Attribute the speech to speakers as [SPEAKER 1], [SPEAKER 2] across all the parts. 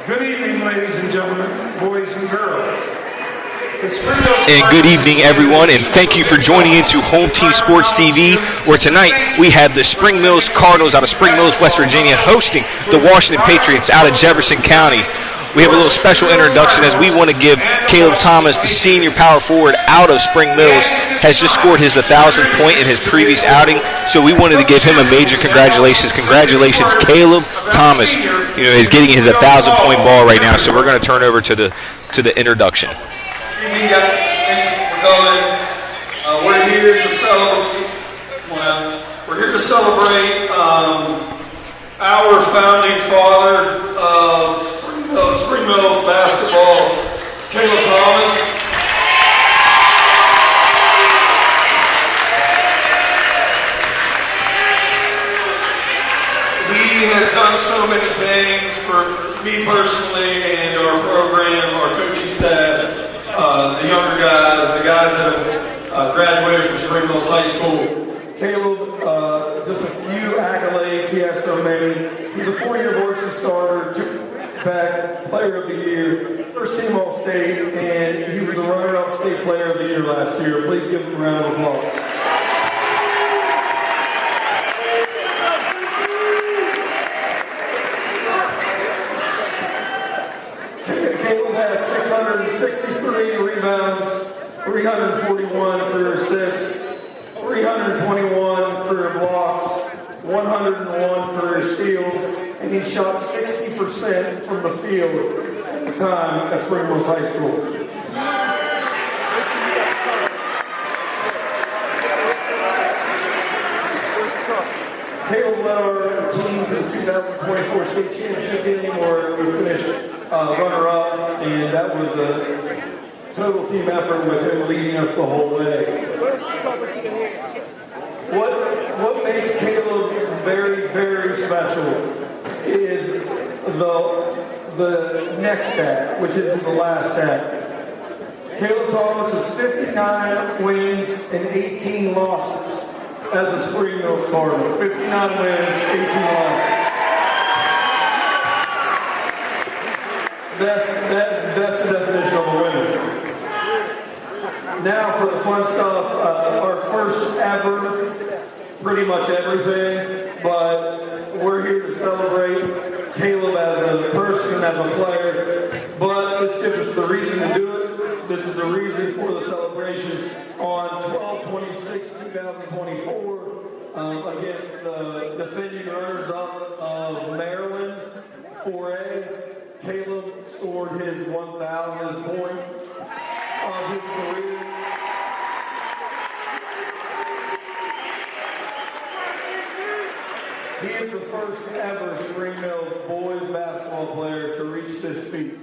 [SPEAKER 1] Good evening, ladies and gentlemen, boys and girls.
[SPEAKER 2] And good evening, everyone, and thank you for joining into Home Team Sports TV, where tonight we have the Spring Mills Cardinals out of Spring Mills, West Virginia, hosting the Washington Patriots out of Jefferson County. We have a little special introduction as we want to give Caleb Thomas, the senior power forward out of Spring Mills, has just scored his 1,000th point in his previous outing, so we wanted to give him a major congratulations. Congratulations, Caleb Thomas. You know, is getting his 1,000-point ball right now, so we're going to turn over to the introduction.
[SPEAKER 1] Good evening, guys. Thanks for coming. We're here to celebrate. We're here to celebrate our founding father of Spring Mills basketball, Caleb Thomas. He has done so many things for me personally and our program, our coaching staff, the younger guys, the guys that have graduated from Spring Mills High School. Caleb, just a few accolades. He has so many. He's a 4-year varsity starter, two-back player of the year, first team All-State, and he was a runner-up state player of the year last year. Please give him a round of applause. Caleb has 663 rebounds, 341 career assists, 321 career blocks, 101 career steals, and he shot 60% from the field at his time at Spring Mills High School. Caleb led our team to the 2024 state championship game where we finished runner-up, and that was a total team effort with him leading us the whole way. What makes Caleb very, very special is the next stat, which isn't the last stat. Caleb Thomas has 59 wins and 18 losses as a Spring Mills Cardinal. 59 wins, 18 losses. That's the definition of a winner. Now for the fun stuff, our first ever, pretty much everything, but we're here to celebrate Caleb as a person, as a player, but this gives us the reason to do it. This is the reason for the celebration on 12/26/2024 against the defending runners-up of Maryland 4A. Caleb scored his 1,000th point of his career. He is the first ever Spring Mills boys basketball player to reach this feat.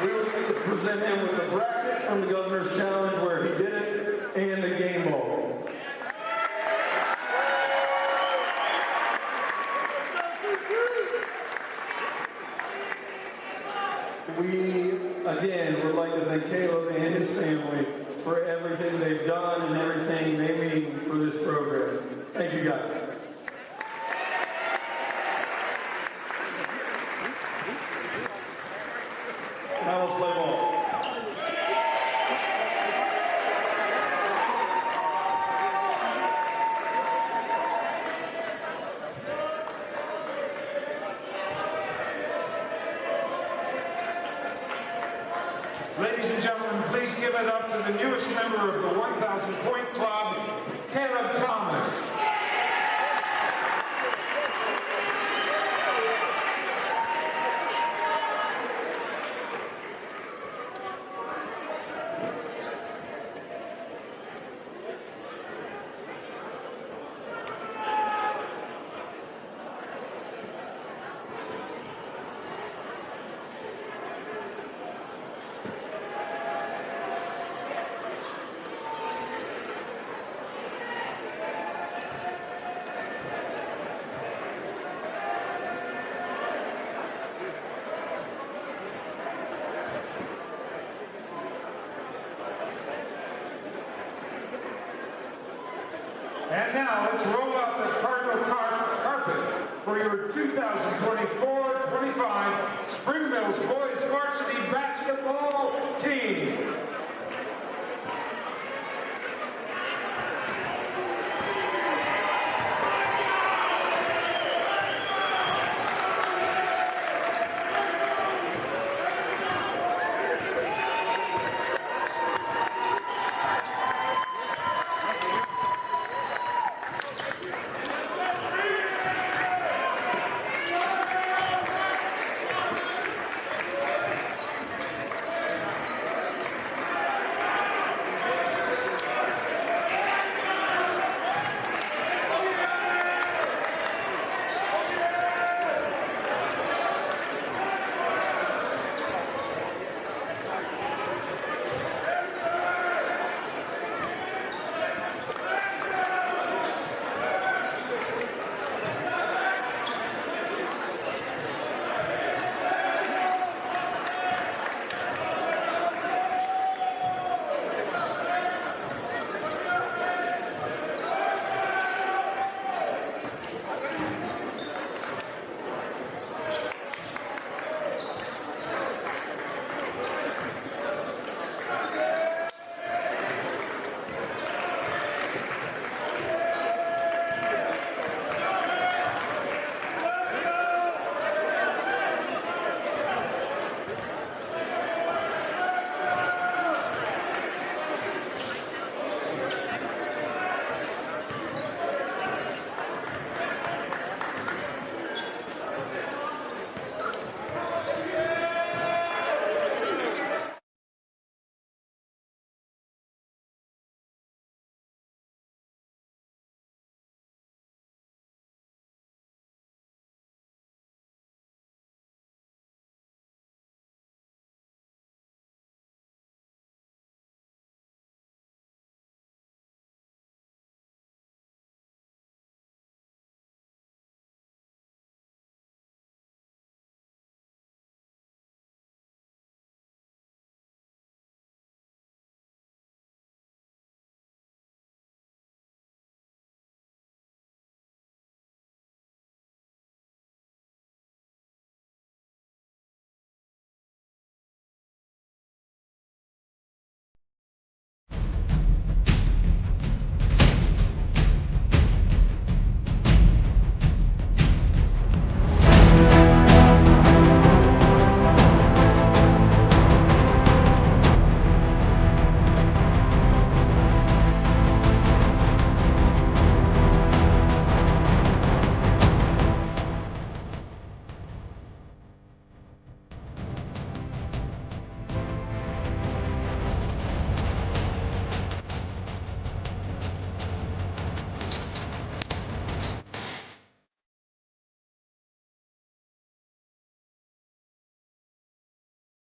[SPEAKER 1] We would like to present him with the bracket from the Governor's Challenge where he did it and the game ball. We, again, would like to thank Caleb and his family for everything they've done and everything they mean for this program. Thank you, guys. Now let's play ball.
[SPEAKER 3] Ladies and gentlemen, please give it up to the newest member of the 1,000 Point Club, Caleb Thomas. And now let's roll out the Cardinal carpet for your 2024-25 Spring Mills Boys Varsity Basketball Team.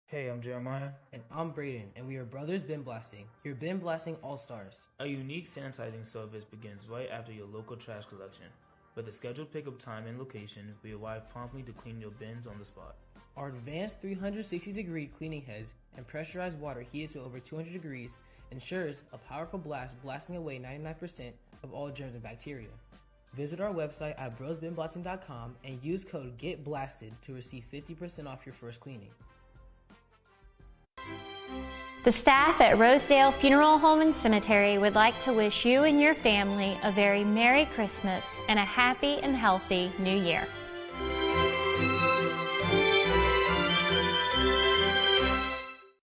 [SPEAKER 4] Hey, I'm Jeremiah.
[SPEAKER 5] And I'm Braden, and we are Brothers Bin Blasting, your bin blasting all-stars.
[SPEAKER 4] A unique sanitizing service begins right after your local trash collection. With a scheduled pickup time and location, we arrive promptly to clean your bins on the spot.
[SPEAKER 5] Our advanced 360-degree cleaning heads and pressurized water heated to over 200 degrees ensures a powerful blast blasting away 99% of all germs and bacteria. Visit our website at brosbinblasting.com and use code GETBLASTED to receive 50% off your first cleaning.
[SPEAKER 6] The staff at Rosedale Funeral Home and Cemetery would like to wish you and your family a very Merry Christmas and a happy and healthy New Year.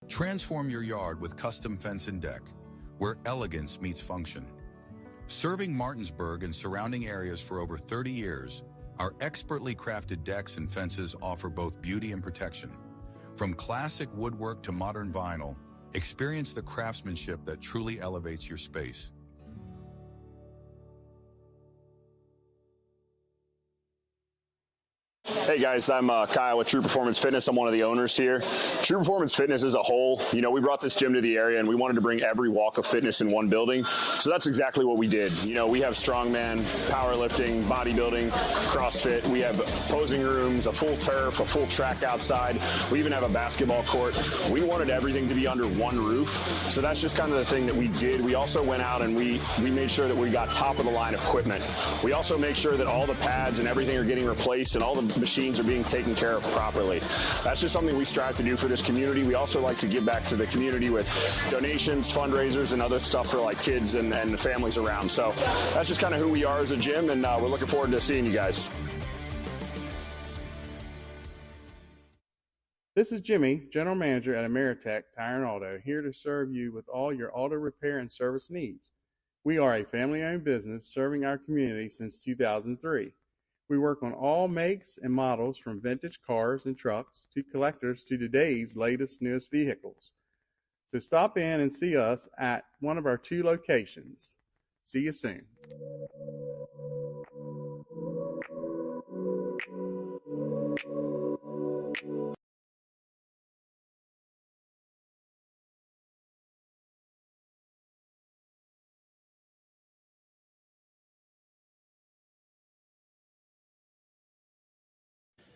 [SPEAKER 7] Transform your yard with custom fence and deck, where elegance meets function. Serving Martinsburg and surrounding areas for over 30 years, our expertly crafted decks and fences offer both beauty and protection. From classic woodwork to modern vinyl, experience the craftsmanship that truly elevates your space.
[SPEAKER 8] Hey guys, I'm Kyle with True Performance Fitness. I'm one of the owners here. True Performance Fitness as a whole, we brought this gym to the area and we wanted to bring every walk of fitness in one building. So that's exactly what we did. We have strongman, powerlifting, bodybuilding, CrossFit. We have posing rooms, a full turf, a full track outside. We even have a basketball court. We wanted everything to be under one roof. So that's just kind of the thing that we did. We also went out and we made sure that we got top of the line equipment. We also make sure that all the pads and everything are getting replaced and all the machines are being taken care of properly. That's just something we strive to do for this community. We also like to give back to the community with donations, fundraisers, and other stuff for like kids and the families around. So that's just kind of who we are as a gym, and we're looking forward to seeing you guys.
[SPEAKER 9] This is Jimmy, General Manager at Ameritech Tire and Auto, here to serve you with all your auto repair and service needs. We are a family-owned business serving our community since 2003. We work on all makes and models from vintage cars and trucks to collectors to today's latest, newest vehicles. So stop in and see us at one of our 2 locations. See you soon.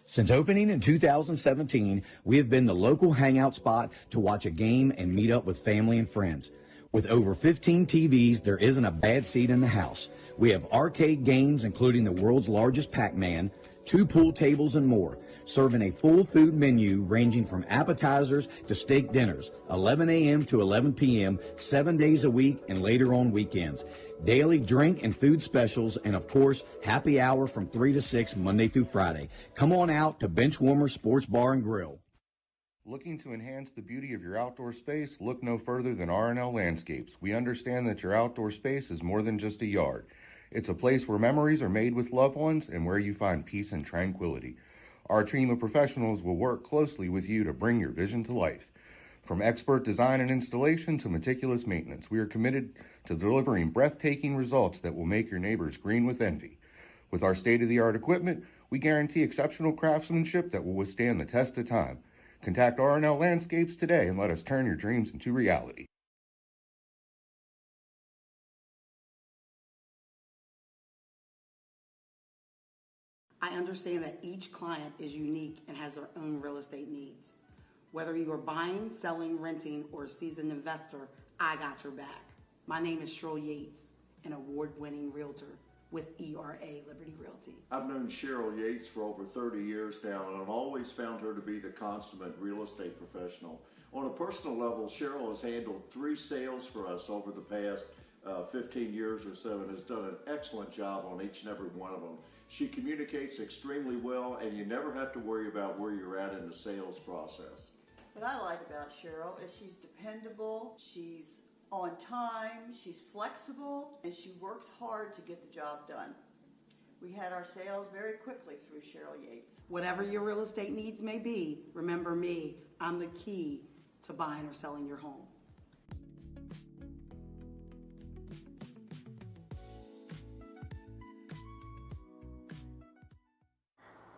[SPEAKER 10] Since opening in 2017, we have been the local hangout spot to watch a game and meet up with family and friends. With over 15 TVs, there isn't a bad seat in the house. We have arcade games, including the world's largest Pac-Man, 2 pool tables, and more, serving a full food menu ranging from appetizers to steak dinners, 11 a.m. to 11 p.m., 7 days a week and later on weekends. Daily drink and food specials, and of course, happy hour from 3 to 6 Monday through Friday. Come on out to Benchwarmer Sports Bar and Grill.
[SPEAKER 11] Looking to enhance the beauty of your outdoor space? Look no further than R&L Landscapes. We understand that your outdoor space is more than just a yard. It's a place where memories are made with loved ones and where you find peace and tranquility. Our team of professionals will work closely with you to bring your vision to life. From expert design and installation to meticulous maintenance, we are committed to delivering breathtaking results that will make your neighbors green with envy. With our state-of-the-art equipment, we guarantee exceptional craftsmanship that will withstand the test of time. Contact R&L Landscapes today and let us turn your dreams into reality.
[SPEAKER 12] I understand that each client is unique and has their own real estate needs. Whether you are buying, selling, renting, or a seasoned investor, I got your back. My name is Cheryl Yates, an award-winning realtor with ERA Liberty Realty.
[SPEAKER 13] I've known Cheryl Yates for over 30 years now, and I've always found her to be the consummate real estate professional. On a personal level, Cheryl has handled 3 sales for us over the past 15 years or so and has done an excellent job on each and every one of them. She communicates extremely well, and you never have to worry about where you're at in the sales process.
[SPEAKER 14] What I like about Cheryl is she's dependable, she's on time, she's flexible, and she works hard to get the job done. We had our sales very quickly through Cheryl Yates.
[SPEAKER 12] Whatever your real estate needs may be, remember me, I'm the key to buying or selling your home.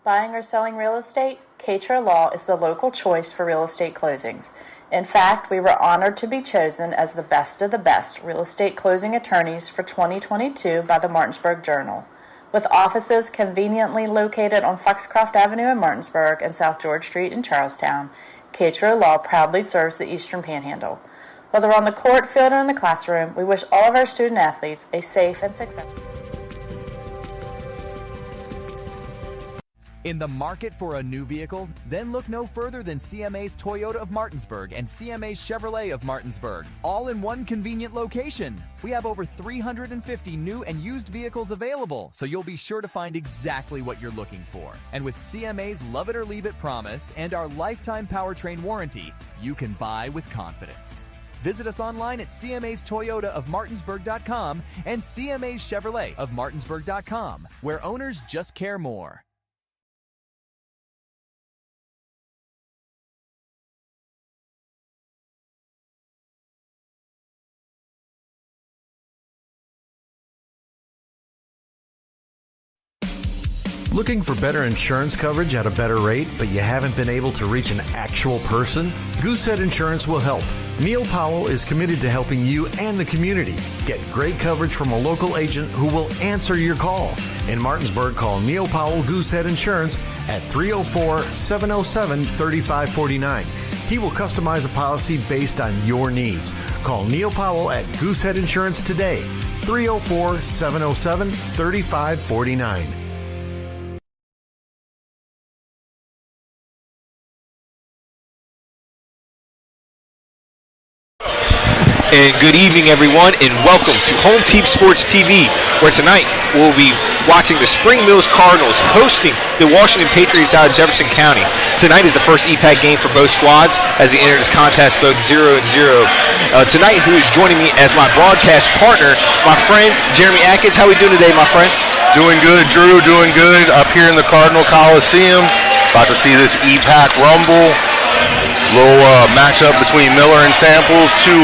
[SPEAKER 15] Buying or selling real estate? Cater Law is the local choice for real estate closings. In fact, we were honored to be chosen as the best of the best real estate closing attorneys for 2022 by the Martinsburg Journal. With offices conveniently located on Foxcroft Avenue in Martinsburg and South George Street in Charlestown, Cater Law proudly serves the Eastern Panhandle. Whether on the court, field, or in the classroom, we wish all of our student athletes a safe and successful.
[SPEAKER 16] In the market for a new vehicle? Then look no further than CMA's Toyota of Martinsburg and CMA's Chevrolet of Martinsburg, all in one convenient location. We have over 350 new and used vehicles available, so you'll be sure to find exactly what you're looking for. And with CMA's Love It or Leave It promise and our lifetime powertrain warranty, you can buy with confidence. Visit us online at CMA's Toyota of Martinsburg.com and CMA's Chevrolet of Martinsburg.com, where owners just care more.
[SPEAKER 17] Looking for better insurance coverage at a better rate, but you haven't been able to reach an actual person? Goosehead Insurance will help. Neil Powell is committed to helping you and the community get great coverage from a local agent who will answer your call. In Martinsburg, call Neil Powell Goosehead Insurance at 304-707-3549. He will customize a policy based on your needs. Call Neil Powell at Goosehead Insurance today, 304-707-3549.
[SPEAKER 2] And good evening, everyone, and welcome to Home Team Sports TV, where tonight we'll be watching the Spring Mills Cardinals hosting the Washington Patriots out of Jefferson County. Tonight is the first EPAC game for both squads as they enter this contest both 0-0. Tonight, who is joining me as my broadcast partner, my friend Jeremy Atkins. How are we doing today, my friend?
[SPEAKER 18] Doing good, Drew. Doing good up here in the Cardinal Coliseum. About to see this EPAC Rumble. Little matchup between Miller and Samples, two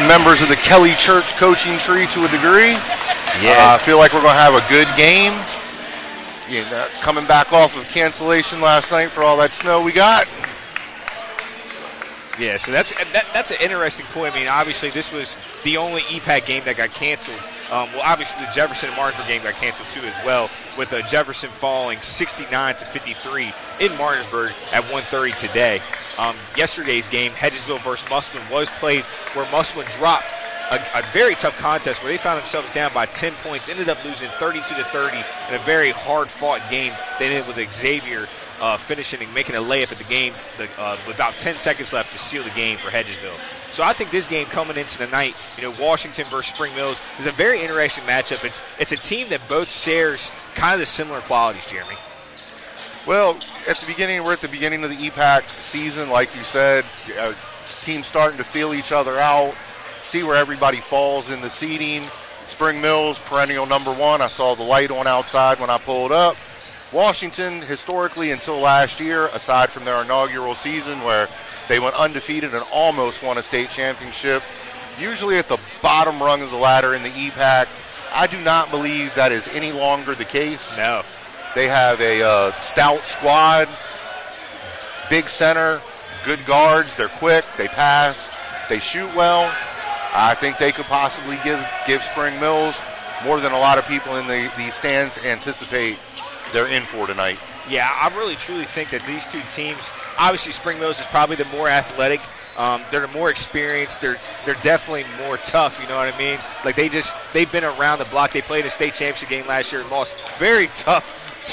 [SPEAKER 18] members of the Kelly Church coaching tree to a degree. I feel like we're going to have a good game. Coming back off of cancellation last night for all that snow we got.
[SPEAKER 2] Yeah, so that's an interesting point. I mean, obviously, this was the only EPAC game that got canceled. Well, obviously, the Jefferson and Martinsburg game got canceled, too, as well, with Jefferson falling 69-53 in Martinsburg at 1:30 today. Yesterday's game, Hedgesville versus Musqueam, was played where Musqueam dropped a very tough contest where they found themselves down by 10 points, ended up losing 32-30 in a very hard-fought game. They ended with Xavier finishing and making a layup at the game with about 10 seconds left to seal the game for Hedgesville. So I think this game coming into the night, Washington versus Spring Mills, is a very interesting matchup. It's a team that both shares kind of the similar qualities, Jeremy.
[SPEAKER 18] Well, we're at the beginning of the EPAC season, like you said. Teams starting to feel each other out, see where everybody falls in the seeding. Spring Mills, perennial number one. I saw the light on outside when I pulled up. Washington, historically until last year, aside from their inaugural season where they went undefeated and almost won a state championship, usually at the bottom rung of the ladder in the EPAC. I do not believe that is any longer the case.
[SPEAKER 2] No.
[SPEAKER 18] They have a stout squad, big center, good guards. They're quick, they pass, they shoot well. I think they could possibly give Spring Mills more than a lot of people in the stands anticipate they're in for tonight.
[SPEAKER 2] Yeah, I really truly think that these two teams, obviously Spring Mills is probably the more athletic. They're the more experienced. They're definitely more tough, you know what I mean? Like they've been around the block. They played a state championship game last year and lost very tough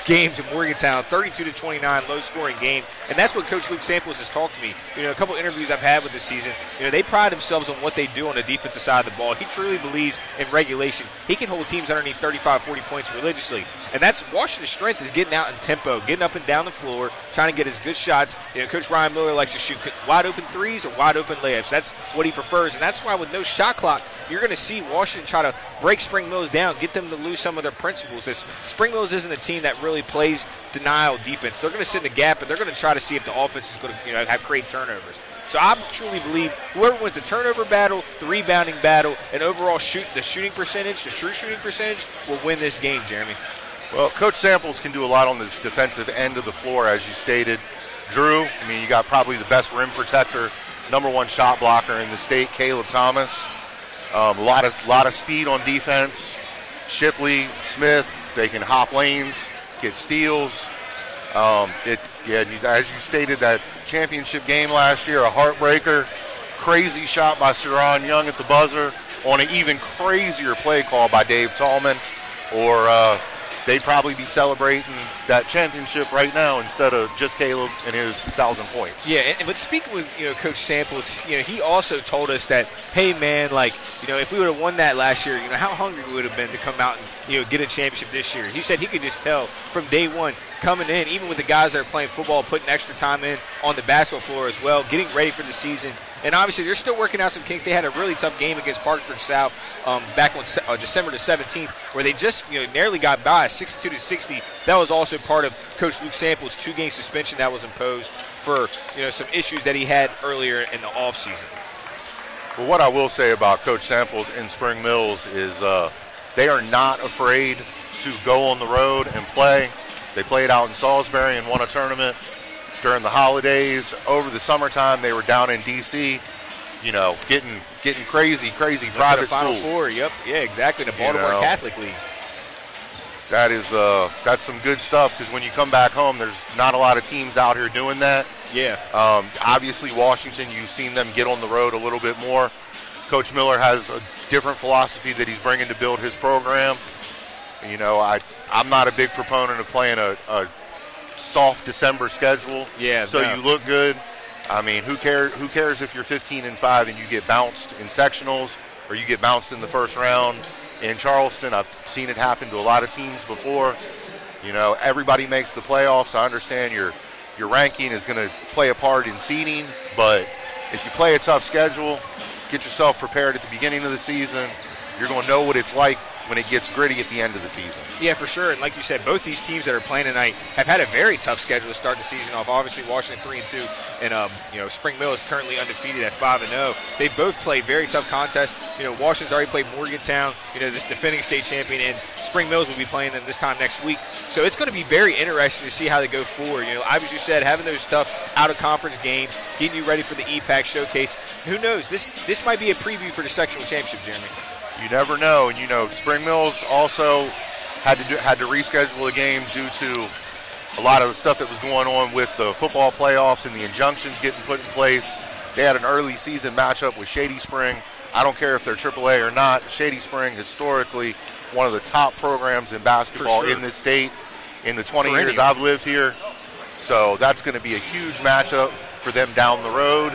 [SPEAKER 2] games in Morgantown, 32-29, low-scoring game. And that's what Coach Luke Samples has talked to me. A couple interviews I've had with this season, they pride themselves on what they do on the defensive side of the ball. He truly believes in regulation. He can hold teams underneath 35, 40 points religiously. And that's Washington's strength, is getting out in tempo, getting up and down the floor, trying to get his good shots. Coach Ryan Miller likes to shoot wide-open threes or wide-open layups. That's what he prefers. And that's why with no shot clock, you're going to see Washington try to break Spring Mills down, get them to lose some of their principles. Spring Mills isn't a team that really plays denial defense. They're going to sit in the gap, and they're going to try to see if the offense is going to have create turnovers. So I truly believe whoever wins the turnover battle, the rebounding battle, and overall the shooting percentage, the true shooting percentage, will win this game, Jeremy.
[SPEAKER 18] Well, Coach Samples can do a lot on the defensive end of the floor, as you stated. Drew, I mean, you got probably the best rim protector, #1 shot blocker in the state, Caleb Thomas. A lot of speed on defense. Shipley, Smith, they can hop lanes, get steals. As you stated, that championship game last year, a heartbreaker. Crazy shot by Sharon Young at the buzzer on an even crazier play call by Dave Tallman, or they'd probably be celebrating that championship right now instead of just Caleb and his 1,000 points.
[SPEAKER 2] Yeah, but speaking with Coach Samples, he also told us that, hey man, if we would have won that last year, how hungry we would have been to come out and get a championship this year. He said he could just tell from day one coming in, even with the guys that are playing football, putting extra time in on the basketball floor as well, getting ready for the season. And obviously, they're still working out some kinks. They had a really tough game against Parkersburg South back on December the 17th, where they just nearly got by 62-60. That was also part of Coach Luke Samples' 2-game suspension that was imposed for some issues that he had earlier in the offseason.
[SPEAKER 18] Well, what I will say about Coach Samples in Spring Mills is they are not afraid to go on the road and play. They played out in Salisbury and won a tournament during the holidays. Over the summertime, they were down in D.C., getting crazy private
[SPEAKER 2] Final
[SPEAKER 18] school.
[SPEAKER 2] Four, yep, yeah, exactly, the Baltimore Catholic League.
[SPEAKER 18] That's some good stuff, because when you come back home, there's not a lot of teams out here doing that.
[SPEAKER 2] Yeah.
[SPEAKER 18] Obviously, Washington, you've seen them get on the road a little bit more. Coach Miller has a different philosophy that he's bringing to build his program. I'm not a big proponent of playing a soft December schedule.
[SPEAKER 2] Yeah.
[SPEAKER 18] So you look good. I mean, who cares if you're 15-5 and you get bounced in sectionals or you get bounced in the first round? In Charleston, I've seen it happen to a lot of teams before. Everybody makes the playoffs. I understand your ranking is going to play a part in seeding, but if you play a tough schedule, get yourself prepared at the beginning of the season. You're going to know what it's like when it gets gritty at the end of the season.
[SPEAKER 2] Yeah, for sure. And like you said, both these teams that are playing tonight have had a very tough schedule to start the season off. Obviously, Washington 3-2, and Spring Mill is currently undefeated at 5-0. They both play very tough contests. Washington's already played Morgantown, this defending state champion, and Spring Mills will be playing them this time next week. So it's going to be very interesting to see how they go forward. As you said, having those tough out-of-conference games, getting you ready for the EPAC showcase. Who knows? This might be a preview for the sectional championship, Jeremy.
[SPEAKER 18] You never know. And, Spring Mills also had to reschedule a game due to a lot of the stuff that was going on with the football playoffs and the injunctions getting put in place. They had an early season matchup with Shady Spring. I don't care if they're AAA or not. Shady Spring, historically, one of the top programs in basketball in this state in the 20 years I've lived here. So that's going to be a huge matchup for them down the road.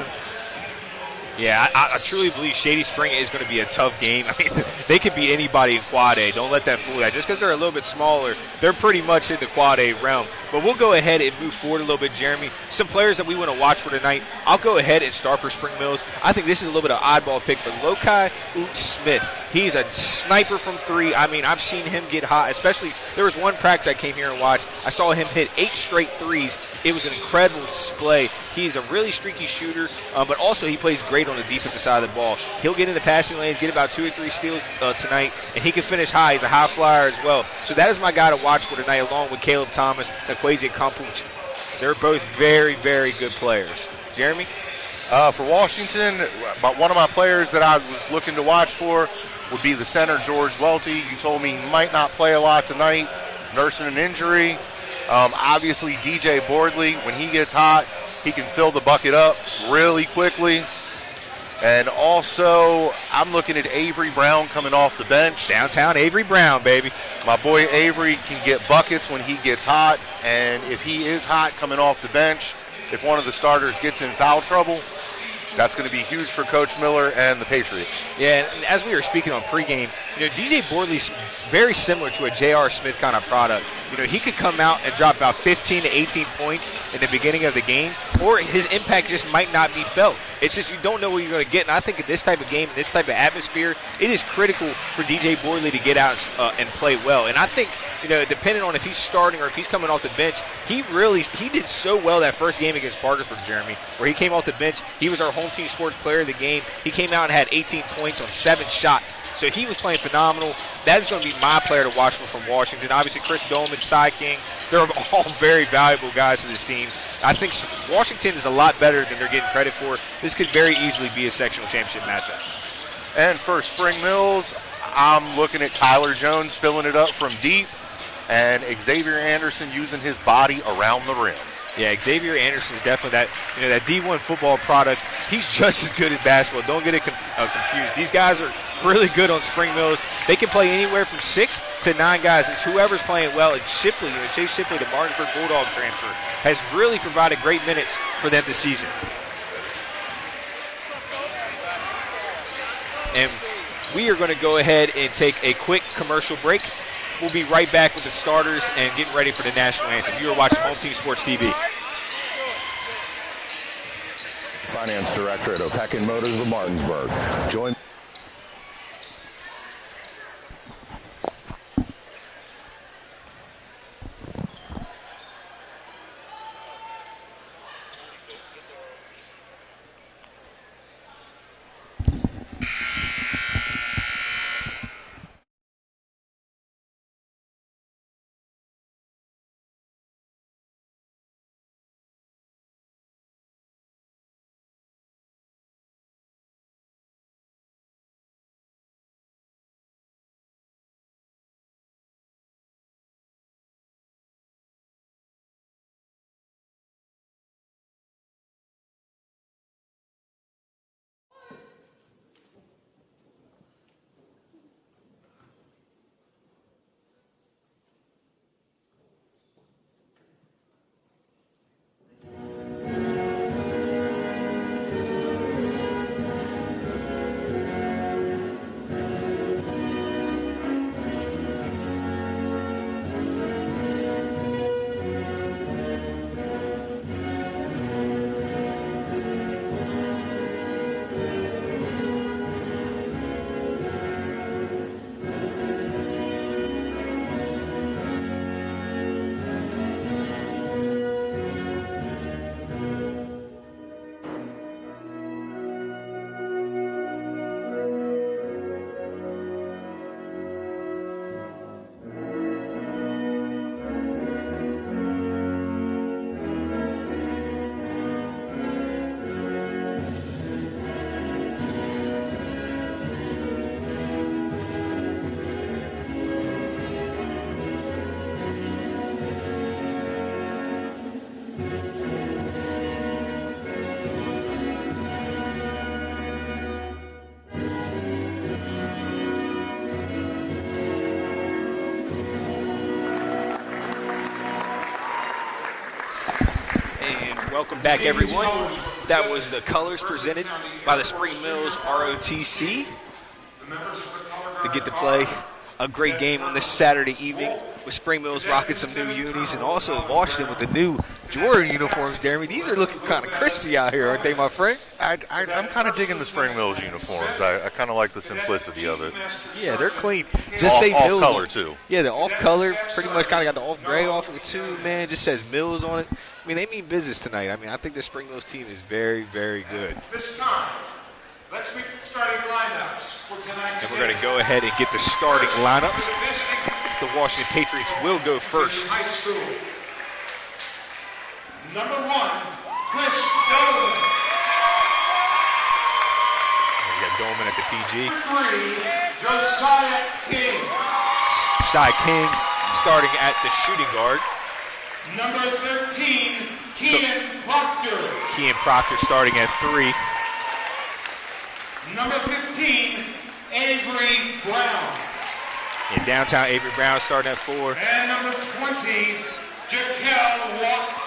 [SPEAKER 2] Yeah, I truly believe Shady Spring is going to be a tough game. I mean, they could beat anybody in Quad A. Don't let that fool you. Just because they're a little bit smaller, they're pretty much in the Quad A realm. But we'll go ahead and move forward a little bit, Jeremy. Some players that we want to watch for tonight. I'll go ahead and start for Spring Mills. I think this is a little bit of an oddball pick for Lokai Smith. He's a sniper from 3. I mean, I've seen him get hot, especially there was one practice I came here and watched. I saw him hit 8 straight threes. It was an incredible display. He's a really streaky shooter, but also he plays great on the defensive side of the ball. He'll get in the passing lanes, get about 2 or 3 steals tonight, and he can finish high. He's a high flyer as well. So that is my guy to watch for tonight, along with Caleb Thomas and Kwesi Kampuch. They're both very, very good players. Jeremy?
[SPEAKER 18] For Washington, one of my players that I was looking to watch for would be the center, George Welty. You told me he might not play a lot tonight, nursing an injury. Obviously, DJ Boardley, when he gets hot, he can fill the bucket up really quickly. And also, I'm looking at Avery Brown coming off the bench.
[SPEAKER 2] Downtown Avery Brown, baby.
[SPEAKER 18] My boy Avery can get buckets when he gets hot. And if he is hot coming off the bench, if one of the starters gets in foul trouble, that's going to be huge for Coach Miller and the Patriots.
[SPEAKER 2] Yeah, and as we were speaking on pregame, DJ Boardley's very similar to a J.R. Smith kind of product. He could come out and drop about 15 to 18 points in the beginning of the game, or his impact just might not be felt. It's just you don't know what you're going to get. And I think in this type of game, this type of atmosphere, it is critical for DJ Boardley to get out and play well. And I think, depending on if he's starting or if he's coming off the bench, he did so well that first game against Parkersburg, Jeremy, where he came off the bench. He was our home home team sports player of the game. He came out and had 18 points on 7 shots. So he was playing phenomenal. That is going to be my player to watch from Washington. Obviously, Chris Dolman, Cy King, they're all very valuable guys to this team. I think Washington is a lot better than they're getting credit for. This could very easily be a sectional championship matchup.
[SPEAKER 18] And for Spring Mills, I'm looking at Tyler Jones filling it up from deep and Xavier Anderson using his body around the rim.
[SPEAKER 2] Yeah, Xavier Anderson is definitely that D1 football product. He's just as good as basketball. Don't get it confused. These guys are really good on Spring Mills. They can play anywhere from 6 to 9 guys. It's whoever's playing well. And Shipley, Chase Shipley, the Martinsburg Bulldog transfer, has really provided great minutes for them this season. And we are going to go ahead and take a quick commercial break. We'll be right back with the starters and getting ready for the national anthem. You are watching Home Team Sports TV.
[SPEAKER 19] Finance Director at Opequon Motors of Martinsburg. Join.
[SPEAKER 2] Welcome back, everyone. That was the colors presented by the Spring Mills ROTC to get to play a great game on this Saturday evening with Spring Mills rocking some new unis and also Washington with the new Jordan uniforms, Jeremy. These are looking kind of crispy out here, aren't they, my friend?
[SPEAKER 18] I'm kind of digging the Spring Mills uniforms. I kind of like the simplicity of it.
[SPEAKER 2] Yeah, they're clean. Just say
[SPEAKER 18] off
[SPEAKER 2] Mills.
[SPEAKER 18] Color, too.
[SPEAKER 2] Yeah, the off color, pretty much kind of got the off gray off of it, too, man. It just says Mills on it. I mean, they mean business tonight. I mean, I think the Spring Mills team is very, very good.
[SPEAKER 3] This time, let's meet the starting lineups for tonight's
[SPEAKER 2] And we're going to go ahead and get the starting lineups. The Washington Patriots will go first.
[SPEAKER 3] High school. Number 1, Chris Dolman.
[SPEAKER 2] We got Dolman at the PG.
[SPEAKER 3] Number 3, Josiah King.
[SPEAKER 2] Cy King starting at the shooting guard.
[SPEAKER 3] Number 13, Kean Proctor.
[SPEAKER 2] Kean Proctor starting at 3.
[SPEAKER 3] Number 15, Avery Brown.
[SPEAKER 2] In downtown, Avery Brown starting at 4.
[SPEAKER 3] And number 20, Jaquel Watt.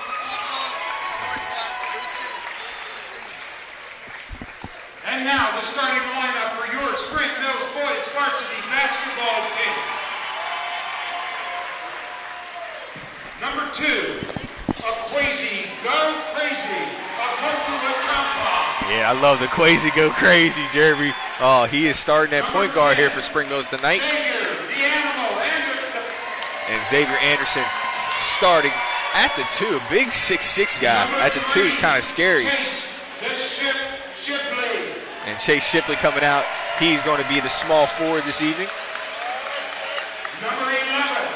[SPEAKER 3] And now the starting lineup for your Spring Mills boys varsity basketball team. Number 2, Akwesi Go Crazy,
[SPEAKER 2] Yeah, I love the Quasi Go Crazy, Jeremy. Oh, he is starting at point guard here for Spring Mills tonight. And Xavier Anderson starting at the 2. Big 6'6" guy at the 2 is kind of scary. And Chase Shipley coming out. He's going to be the small forward this evening.
[SPEAKER 3] Number 11,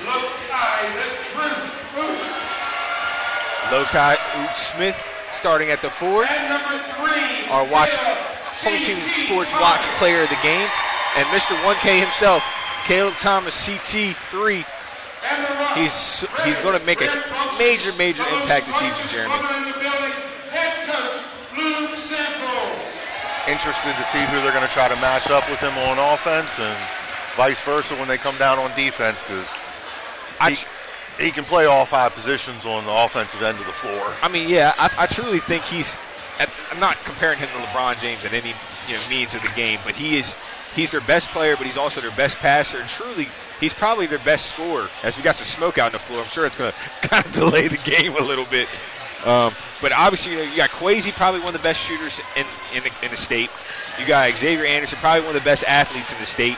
[SPEAKER 3] Lokai
[SPEAKER 2] Lokai Smith starting at the forward.
[SPEAKER 3] And number 3,
[SPEAKER 2] our Home Team Sports Watch player of the game. And Mr. 1K himself, Caleb Thomas, CT3. He's going to make a major impact this season, Jeremy.
[SPEAKER 18] Interested to see who they're going to try to match up with him on offense and vice versa when they come down on defense, because he can play all 5 positions on the offensive end of the floor.
[SPEAKER 2] I mean, yeah, I truly think I'm not comparing him to LeBron James in any means of the game, but he's their best player, but he's also their best passer, and truly, he's probably their best scorer. As we got some smoke out on the floor, I'm sure it's going to kind of delay the game a little bit. But obviously, you got Kwesi, probably one of the best shooters in the state. You got Xavier Anderson, probably one of the best athletes in the state.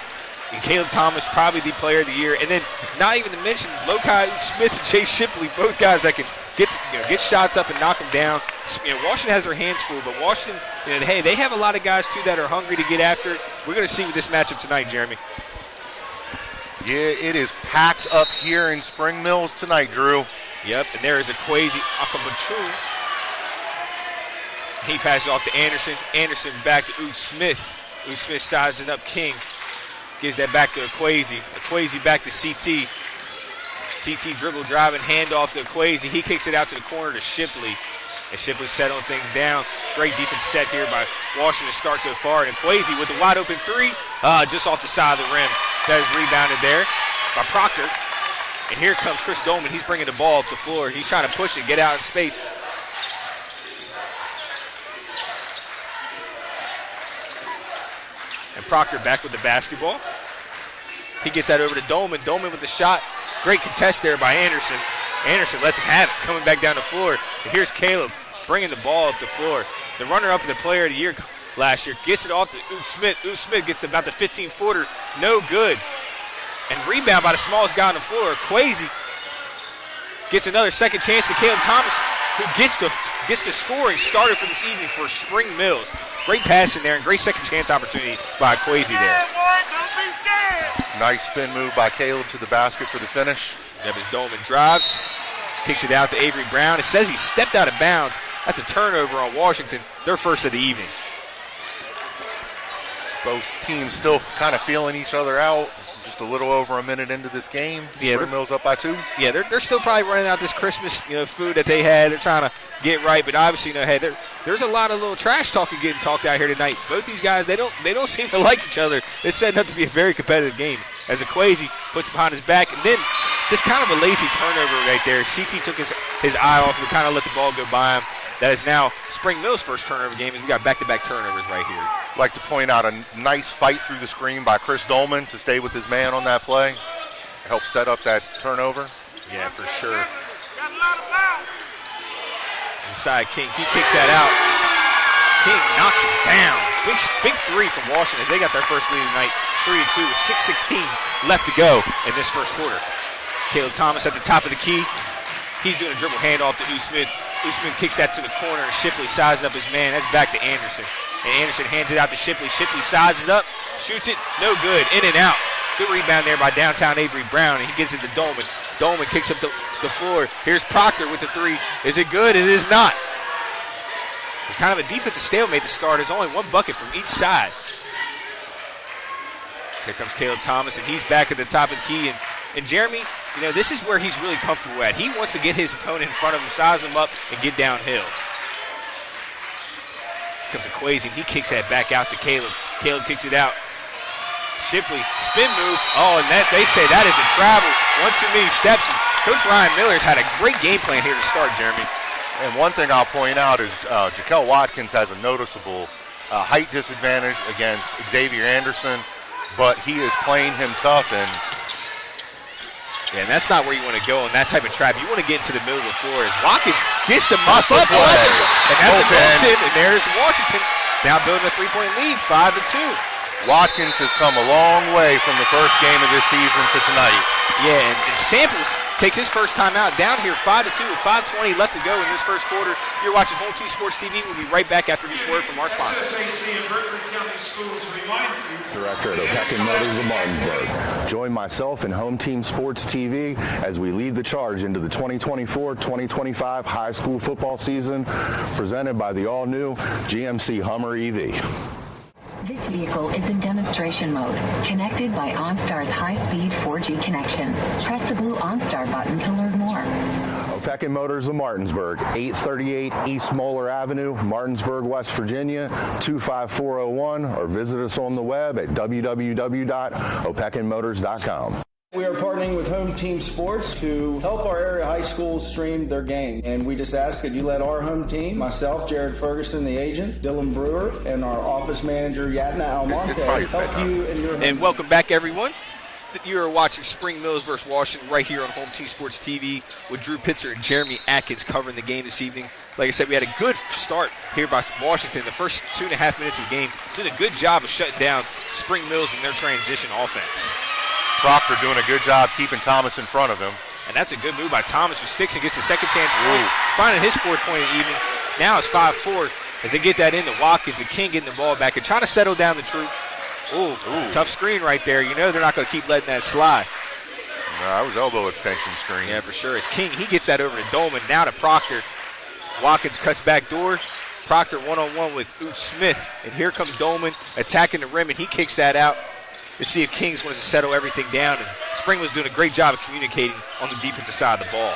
[SPEAKER 2] And Caleb Thomas, probably the player of the year. And then, not even to mention, Lokai Smith and Chase Shipley, both guys that can get shots up and knock them down. Washington has their hands full, but Washington, hey, they have a lot of guys, too, that are hungry to get after it. We're going to see with this matchup tonight, Jeremy.
[SPEAKER 18] Yeah, it is packed up here in Spring Mills tonight, Drew.
[SPEAKER 2] Yep, and there is a Kwesi Akabachu. He passes off to Anderson. Anderson back to Ooh Smith. Ooh Smith sizing up King. Gives that back to Kwesi. Kwesi back to CT. CT dribble driving, handoff to Kwesi. He kicks it out to the corner to Shipley. And Shipley settling things down. Great defense set here by Washington to start so far. And Kwesi with the wide open 3, just off the side of the rim. That is rebounded there by Proctor. And here comes Chris Dolman. He's bringing the ball up the floor. He's trying to push it, get out in space. And Proctor back with the basketball. He gets that over to Dolman. Dolman with the shot. Great contest there by Anderson. Anderson lets him have it, coming back down the floor. And here's Caleb bringing the ball up the floor. The runner-up in the player of the year last year gets it off to Ooh Smith. Ooh Smith gets about the 15-footer. No good. And rebound by the smallest guy on the floor. Kwesi gets another second chance to Caleb Thomas, who gets the scoring started for this evening for Spring Mills. Great pass in there and great second chance opportunity by Kwesi there.
[SPEAKER 18] Nice spin move by Caleb to the basket for the finish.
[SPEAKER 2] Nevis Dolman drives, kicks it out to Avery Brown. It says he stepped out of bounds. That's a turnover on Washington, their first of the evening.
[SPEAKER 18] Both teams still kind of feeling each other out. Just a little over a minute into this game. Spring Mills up by 2.
[SPEAKER 2] Yeah, they're still probably running out this Christmas food that they had. They're trying to get right, but obviously, hey, there's a lot of little trash talking getting talked out here tonight. Both these guys, they don't seem to like each other. It's setting up to be a very competitive game. As Kwesi puts it behind his back, and then just kind of a lazy turnover right there. CT took his eye off and kind of let the ball go by him. That is now Spring Mills' first turnover game, and we got back-to-back turnovers right here.
[SPEAKER 18] I'd like to point out a nice fight through the screen by Chris Dolman to stay with his man on that play. Help set up that turnover.
[SPEAKER 2] Yeah, for sure. Inside King, he kicks that out. King knocks it down. Big 3 from Washington as they got their first lead tonight. 3-2 with 6:16 left to go in this first quarter. Caleb Thomas at the top of the key. He's doing a dribble handoff to Ooh Smith. Ooh Smith kicks that to the corner, and Shipley sizing up his man. That's back to Anderson. And Anderson hands it out to Shipley. Shipley sizes up, shoots it, no good, in and out. Good rebound there by downtown Avery Brown, and he gives it to Dolman. Dolman kicks up the floor. Here's Proctor with the 3. Is it good? It is not. It's kind of a defensive stalemate to start. There's only one bucket from each side. Here comes Caleb Thomas, and he's back at the top of the key. And Jeremy, this is where he's really comfortable at. He wants to get his opponent in front of him, size him up, and get downhill. Here comes a Kwesi, and he kicks that back out to Caleb. Caleb kicks it out. Shipley, spin move. Oh, and they say that is a travel. One too many steps. And Coach Ryan Miller's had a great game plan here to start, Jeremy.
[SPEAKER 18] And one thing I'll point out is Jaquel Watkins has a noticeable height disadvantage against Xavier Anderson, but he is playing him tough. And
[SPEAKER 2] that's not where you want to go in that type of trap. You want to get into the middle of the floor. As Watkins gets the muscle up, and that's the Bolton. And there's Washington now building a 3-point lead, 5-2.
[SPEAKER 18] Watkins has come a long way from the first game of this season to tonight.
[SPEAKER 2] Yeah, and Samples, takes his first time out. Down here 5-2 with 5:20 left to go in this first quarter. You're watching Home Team Sports TV. We'll be right back after this word from our sponsor.
[SPEAKER 3] SSAC and Berkeley County Schools remind you.
[SPEAKER 19] Director at O'Pecken Motors of Martinsburg. Join myself and Home Team Sports TV as we lead the charge into the 2024-2025 high school football season, presented by the all-new GMC Hummer EV.
[SPEAKER 20] This vehicle is in demonstration mode, connected by OnStar's high-speed 4G connection. Press the blue OnStar button to learn more.
[SPEAKER 19] O'Pecken Motors of Martinsburg, 838 East Moeller Avenue, Martinsburg, West Virginia, 25401, or visit us on the web at www.opeckenmotors.com.
[SPEAKER 21] We are partnering with Home Team Sports to help our area high schools stream their game. And we just ask that you let our home team, myself, Jared Ferguson, the agent, Dylan Brewer, and our office manager, Yatna Almonte, help you and your home.
[SPEAKER 2] And welcome back, everyone. You are watching Spring Mills versus Washington right here on Home Team Sports TV with Drew Pitzer and Jeremy Atkins covering the game this evening. Like I said, we had a good start here by Washington. The first 2.5 minutes of the game did a good job of shutting down Spring Mills and their transition offense.
[SPEAKER 18] Proctor doing a good job keeping Thomas in front of him.
[SPEAKER 2] And that's a good move by Thomas, who sticks and gets the second chance point, finding his fourth point of the evening. Now it's 5-4 as they get that into Watkins and King getting the ball back and trying to settle down the troop. Ooh. Tough screen right there. You know they're not going to keep letting that slide.
[SPEAKER 18] No, that was elbow extension screen.
[SPEAKER 2] Yeah, for sure. As King, he gets that over to Dolman, now to Proctor. Watkins cuts back door. Proctor one-on-one with Ooch Smith. And here comes Dolman attacking the rim, and he kicks that out. To see if Kings wants to settle everything down. And Spring was doing a great job of communicating on the defensive side of the ball.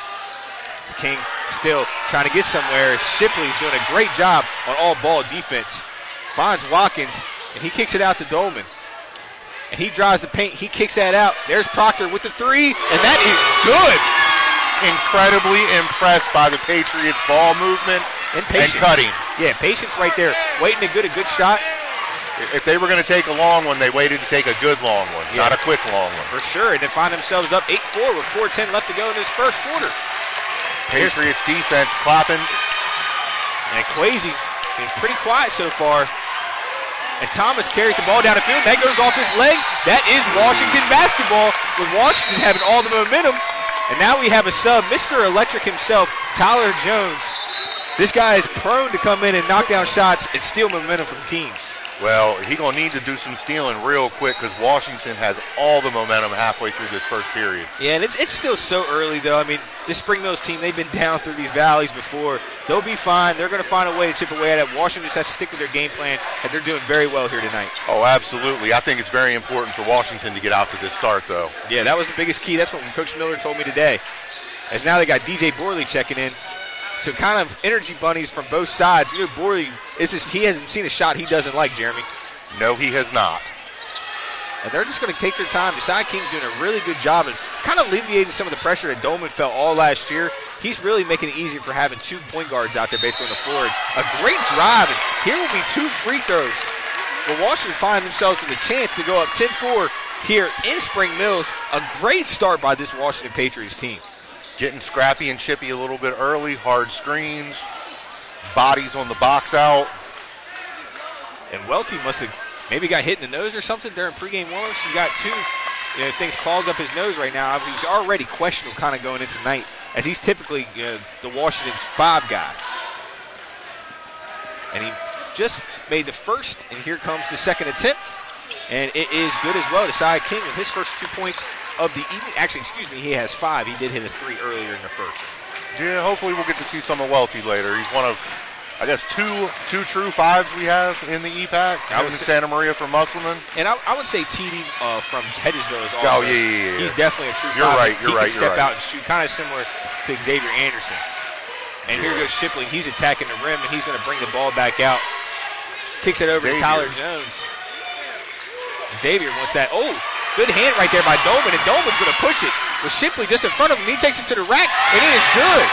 [SPEAKER 2] It's King still trying to get somewhere. Shipley's doing a great job on all ball defense. Finds Watkins, and he kicks it out to Dolman. And he drives the paint. He kicks that out. There's Proctor with the three, and that is good.
[SPEAKER 18] Incredibly impressed by the Patriots' ball movement
[SPEAKER 2] and
[SPEAKER 18] cutting.
[SPEAKER 2] Yeah, patience right there. Waiting to get a good shot.
[SPEAKER 18] If they were going to take a long one, they waited to take a good long one, not a quick long one.
[SPEAKER 2] For sure, and they find themselves up 8-4 with 4:10 left to go in this first quarter.
[SPEAKER 18] Patriots defense clapping.
[SPEAKER 2] And Kwesi is pretty quiet so far. And Thomas carries the ball down the field. That goes off his leg. That is Washington basketball, with Washington having all the momentum. And now we have a sub, Mr. Electric himself, Tyler Jones. This guy is prone to come in and knock down shots and steal momentum from teams.
[SPEAKER 18] Well, he's going to need to do some stealing real quick because Washington has all the momentum halfway through this first period.
[SPEAKER 2] Yeah, and it's still so early, though. I mean, this Spring Mills team, they've been down through these valleys before. They'll be fine. They're going to find a way to chip away at it. Washington just has to stick with their game plan, and they're doing very well here tonight.
[SPEAKER 18] Oh, absolutely. I think it's very important for Washington to get out to this start, though.
[SPEAKER 2] Yeah, that was the biggest key. That's what Coach Miller told me today. As now they got DJ Borley checking in. So kind of energy bunnies from both sides. You know, Borley, he hasn't seen a shot he doesn't like, Jeremy.
[SPEAKER 18] No, he has not.
[SPEAKER 2] And they're just going to take their time. Desai King's doing a really good job of kind of alleviating some of the pressure that Dolman felt all last year. He's really making it easier for having two point guards out there basically on the floor. A great drive, and here will be 2 free throws. Well, Washington find themselves with a chance to go up 10-4 here in Spring Mills. A great start by this Washington Patriots team.
[SPEAKER 18] Getting scrappy and chippy a little bit early, hard screens, bodies on the box out.
[SPEAKER 2] And Welty must have maybe got hit in the nose or something during pregame warm-ups. He's got 2 things clogged up his nose right now. He's already questionable kind of going into tonight, as he's typically the Washington's 5 guy. And he just made the first, and here comes the second attempt. And it is good as well. Desai King with his first 2 points of the evening. Actually, he has 5. He did hit a 3 earlier in the first.
[SPEAKER 18] Yeah, hopefully we'll get to see some of Welty later. He's one of, I guess, two true 5s we have in the EPAC. I was in Santa Maria from Musselman.
[SPEAKER 2] And I would say TD from Hedgesville is also.
[SPEAKER 18] Oh, yeah.
[SPEAKER 2] He's definitely a true 5.
[SPEAKER 18] You're right.
[SPEAKER 2] He can step out and shoot, kind of similar to Xavier Anderson. And here goes Shipley. He's attacking the rim, and he's going to bring the ball back out. Kicks it over to Tyler Jones. Xavier wants that. Oh, good hand right there by Dolman, and Dolman's going to push it with Shipley just in front of him. He takes it to the rack, and it is good.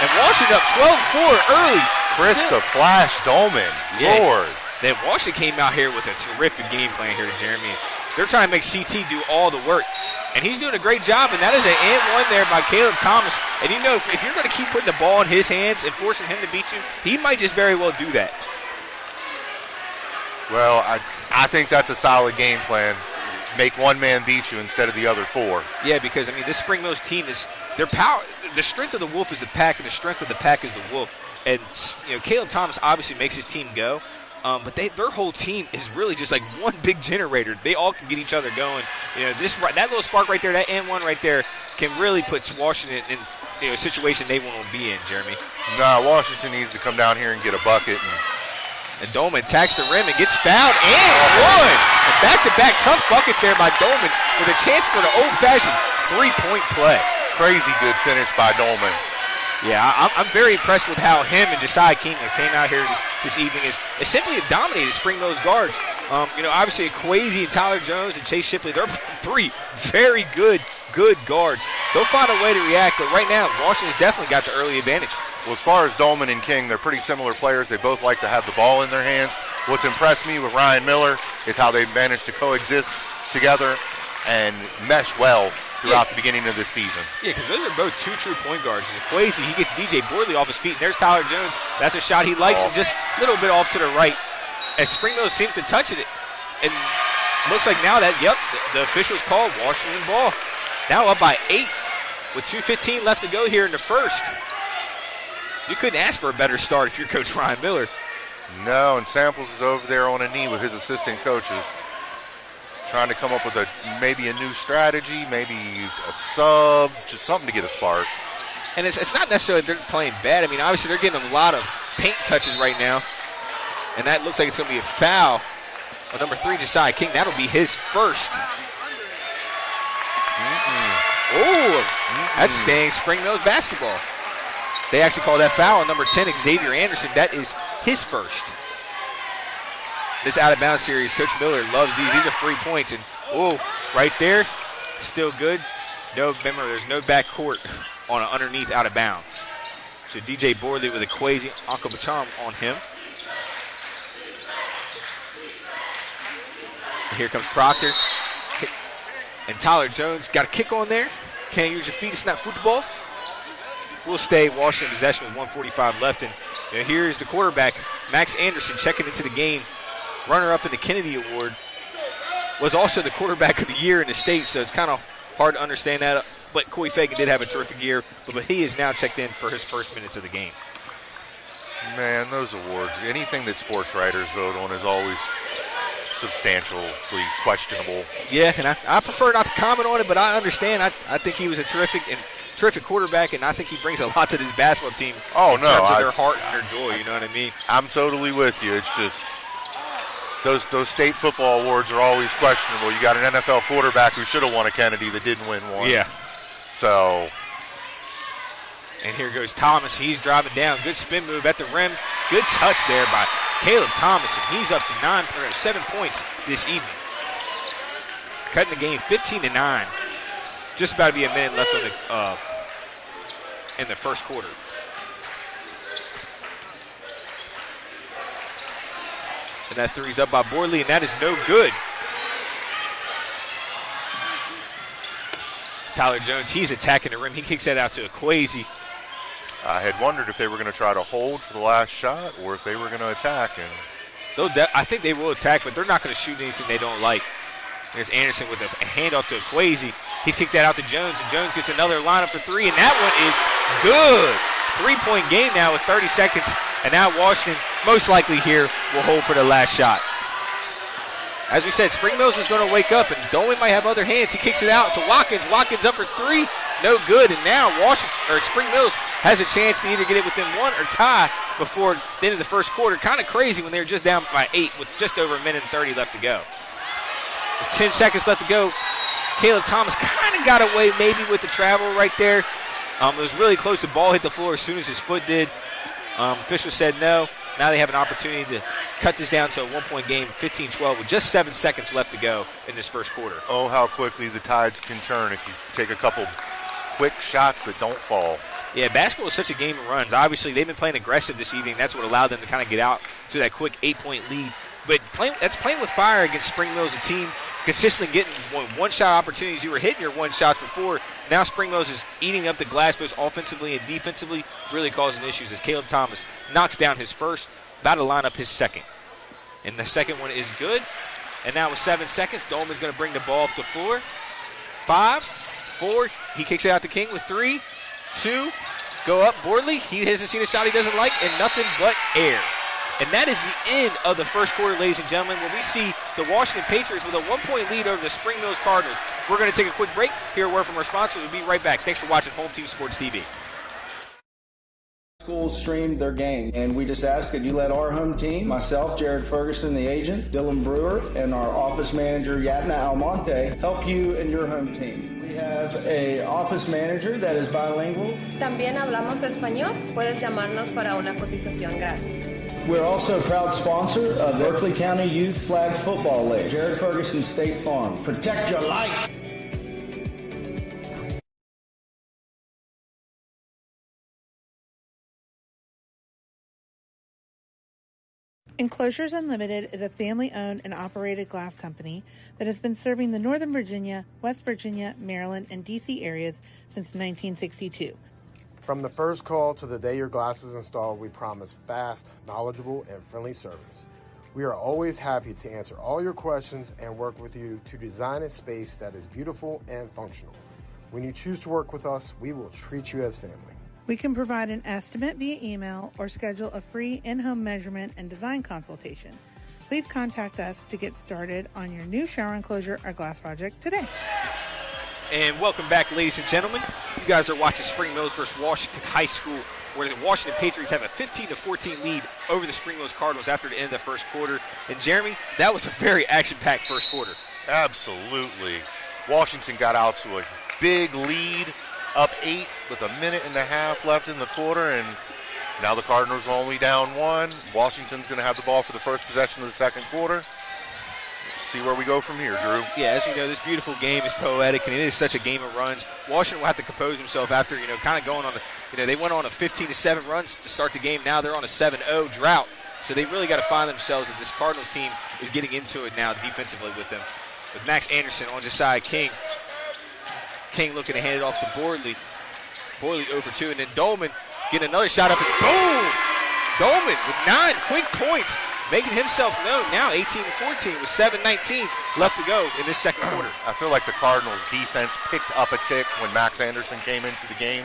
[SPEAKER 2] And Washington up 12-4 early.
[SPEAKER 18] Chris the Flash Dolman.
[SPEAKER 2] Yeah.
[SPEAKER 18] Lord.
[SPEAKER 2] Then Washington came out here with a terrific game plan here to Jeremy. They're trying to make CT do all the work. And he's doing a great job, and that is an and one there by Caleb Thomas. And you know, if you're going to keep putting the ball in his hands and forcing him to beat you, he might just very well do that.
[SPEAKER 18] Well, I think that's a solid game plan. Make one man beat you instead of the other 4.
[SPEAKER 2] Yeah, because, I mean, this Spring Mills team is their power, the strength of the wolf is the pack, and the strength of the pack is the wolf. And Caleb Thomas obviously makes his team go, but their whole team is really just like one big generator. They all can get each other going. That little spark right there, that N1 right there, can really put Washington in a situation they won't be in. Jeremy.
[SPEAKER 18] Nah, Washington needs to come down here and get a bucket.
[SPEAKER 2] And Dolman attacks the rim and gets fouled and one. And back-to-back tough buckets there by Dolman with a chance for the old-fashioned three-point play.
[SPEAKER 18] Crazy good finish by Dolman.
[SPEAKER 2] Yeah, I'm very impressed with how him and Josiah King came out here this evening is simply dominated Spring Mills guards. Obviously Kwesi and Tyler Jones and Chase Shipley, they're three very good guards. They'll find a way to react, but right now Washington's definitely got the early advantage.
[SPEAKER 18] Well, as far as Dolman and King, they're pretty similar players. They both like to have the ball in their hands. What's impressed me with Ryan Miller is how they've managed to coexist together and mesh well throughout the beginning of this season.
[SPEAKER 2] Yeah, because those are both two true point guards. Kwesi, he gets DJ Boardley off his feet, and there's Tyler Jones. That's a shot he likes, and just a little bit off to the right. As Spring Mills seems to touch it, and looks like now that, the officials called Washington ball. Now up by 8 with 2:15 left to go here in the first. You couldn't ask for a better start if you're Coach Ryan Miller.
[SPEAKER 18] No, and Samples is over there on a knee with his assistant coaches, trying to come up with maybe a new strategy, maybe a sub, just something to get a spark.
[SPEAKER 2] And it's not necessarily they're playing bad. I mean, obviously they're getting a lot of paint touches right now, and that looks like it's going to be a foul on number 3, Josiah King. That'll be his first. That's staying Spring Mills basketball. They actually call that foul on number 10, Xavier Anderson. That is his first. This out-of-bounds series, Coach Miller loves these. These are 3 points. And, right there, still good. No, remember, there's no backcourt on an underneath out-of-bounds. So DJ Boardley with a Kwesi Ankabacham on him. And here comes Proctor. And Tyler Jones got a kick on there. Can't use your feet. It's not football. We'll stay Washington possession with 1:45 left. And here's the quarterback, Max Anderson, checking into the game. Runner-up in the Kennedy Award. Was also the quarterback of the year in the state, so it's kind of hard to understand that. But Coy Fagan did have a terrific year, but he is now checked in for his first minutes of the game.
[SPEAKER 18] Man, those awards, anything that sports writers vote on is always substantially questionable.
[SPEAKER 2] Yeah, and I prefer not to comment on it, but I understand. I think he was a terrific quarterback, and I think he brings a lot to this basketball team. In terms of their heart and their joy, you know what I mean?
[SPEAKER 18] I'm totally with you. It's just those state football awards are always questionable. You got an NFL quarterback who should have won a Kennedy that didn't win one.
[SPEAKER 2] Yeah.
[SPEAKER 18] So.
[SPEAKER 2] And here goes Thomas. He's driving down. Good spin move at the rim. Good touch there by Caleb Thomas, and he's up to 7 points this evening. Cutting the game 15-9. Just about to be a minute left on in the first quarter. And that three's up by Boardley, and that is no good. Tyler Jones, he's attacking the rim. He kicks that out to Kwesi.
[SPEAKER 18] I had wondered if they were going to try to hold for the last shot or if they were going to attack. And
[SPEAKER 2] I think they will attack, but they're not going to shoot anything they don't like. There's Anderson with a handoff to Kwesi. He's kicked that out to Jones, and Jones gets another lineup for 3, and that one is good. 3-point game now with 30 seconds, and now Washington most likely here will hold for the last shot. As we said, Spring Mills is going to wake up, and Dolan might have other hands. He kicks it out to Watkins. Watkins up for 3, no good, and now Spring Mills has a chance to either get it within 1 or tie before the end of the first quarter. Kind of crazy when they were just down by 8 with just over a minute and 30 left to go. With 10 seconds left to go, Caleb Thomas kind of got away maybe with the travel right there. It was really close. The ball hit the floor as soon as his foot did. Officials said no. Now they have an opportunity to cut this down to a 1-point game, 15-12, with just 7 seconds left to go in this first quarter.
[SPEAKER 18] Oh, how quickly the tides can turn if you take a couple quick shots that don't fall.
[SPEAKER 2] Yeah, basketball is such a game of runs. Obviously, they've been playing aggressive this evening. That's what allowed them to kind of get out to that quick 8-point lead. But that's playing with fire against Spring Mills, a team consistently getting one-shot opportunities. You were hitting your one shots before. Now Spring Mills is eating up the glass both offensively and defensively, really causing issues as Caleb Thomas knocks down his first, about to line up his second. And the second one is good. And now with 7 seconds, Dolman's going to bring the ball up the floor. 5, 4, He kicks it out to King with 3, 2, go up. Bordley, he hasn't seen a shot he doesn't like, and nothing but air. And that is the end of the first quarter, ladies and gentlemen, where we see the Washington Patriots with a 1-point lead over the Spring Mills Cardinals. We're going to take a quick break, hear a word from our sponsors. We'll be right back. Thanks for watching Home Team Sports TV.
[SPEAKER 21] Schools streamed their game, and we just ask that you let our home team, myself, Jared Ferguson, the agent, Dylan Brewer, and our office manager, Yatna Almonte, help you and your home team. We have an office manager that is bilingual.
[SPEAKER 1] También hablamos español. Puedes llamarnos para una cotización gratis.
[SPEAKER 21] We're also a proud sponsor of Berkeley County Youth Flag Football League. Jared Ferguson State Farm. Protect your life.
[SPEAKER 22] Enclosures Unlimited is a family-owned and operated glass company that has been serving the Northern Virginia, West Virginia, Maryland, and D.C. areas since 1962.
[SPEAKER 23] From the first call to the day your glass is installed, we promise fast, knowledgeable, and friendly service. We are always happy to answer all your questions and work with you to design a space that is beautiful and functional. When you choose to work with us, we will treat you as family.
[SPEAKER 22] We can provide an estimate via email or schedule a free in-home measurement and design consultation. Please contact us to get started on your new shower enclosure or glass project today.
[SPEAKER 2] And welcome back, ladies and gentlemen. You guys are watching Spring Mills versus Washington High School, where the Washington Patriots have a 15-14 lead over the Spring Mills Cardinals after the end of the first quarter. And Jeremy, that was a very action-packed first quarter.
[SPEAKER 18] Absolutely. Washington got out to a big lead, up 8 with a minute and a half left in the quarter, and now the Cardinals are only down 1. Washington's going to have the ball for the first possession of the second quarter. See where we go from here, Drew.
[SPEAKER 2] Yeah, as you know, this beautiful game is poetic, and it is such a game of runs. Washington will have to compose himself after, kind of going on they went on a 15-7 run to start the game. Now they're on a 7-0 drought. So they really got to find themselves, and this Cardinals team is getting into it now defensively with them. With Max Anderson on the side, King looking to hand it off to Bordley. Bordley over 2, and then Dolman getting another shot up, and boom! Dolman with 9 quick points, making himself known now 18-14 with 7:19 left to go in this second quarter.
[SPEAKER 18] I feel like the Cardinals defense picked up a tick when Max Anderson came into the game.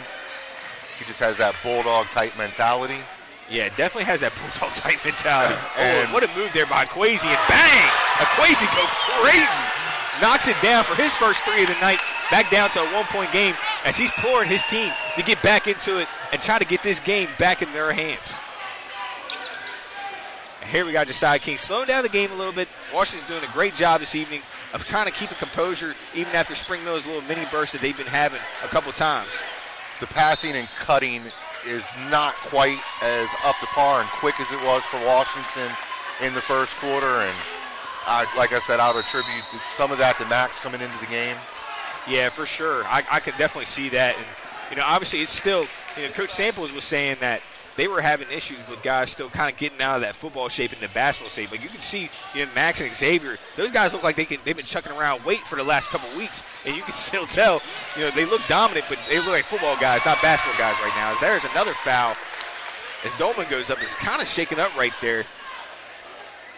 [SPEAKER 18] He just has that bulldog-type mentality.
[SPEAKER 2] Yeah, definitely has that bulldog-type mentality. And what a move there by Kwesi, and bang! Kwesi go crazy. Knocks it down for his first 3 of the night, back down to a 1-point game as he's pouring his team to get back into it and try to get this game back in their hands. And here we got Josiah King slowing down the game a little bit. Washington's doing a great job this evening of trying to keep a composure even after Spring Mills' little mini burst that they've been having a couple times.
[SPEAKER 18] The passing and cutting is not quite as up to par and quick as it was for Washington in the first quarter, and like I said, I would attribute some of that to Max coming into the game.
[SPEAKER 2] Yeah, for sure. I can definitely see that. And, obviously it's still, Coach Samples was saying that they were having issues with guys still kind of getting out of that football shape and the basketball shape. But you can see, Max and Xavier, those guys look like they've been chucking around weight for the last couple of weeks. And you can still tell, they look dominant, but they look like football guys, not basketball guys right now. As there's another foul as Dolman goes up. It's kind of shaking up right there.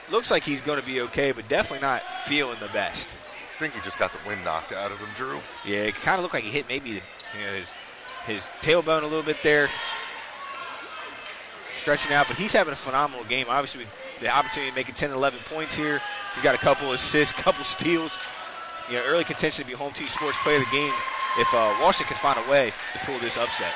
[SPEAKER 2] Looks like he's going to be okay, but definitely not feeling the best.
[SPEAKER 18] I think he just got the wind knocked out of him, Drew.
[SPEAKER 2] Yeah, it kind of looked like he hit maybe his tailbone a little bit there. Stretching out, but he's having a phenomenal game. Obviously, with the opportunity to make it 10, 11 points here. He's got a couple assists, couple steals. Early contention to be Home Team Sports Player of the Game if Washington can find a way to pull this upset.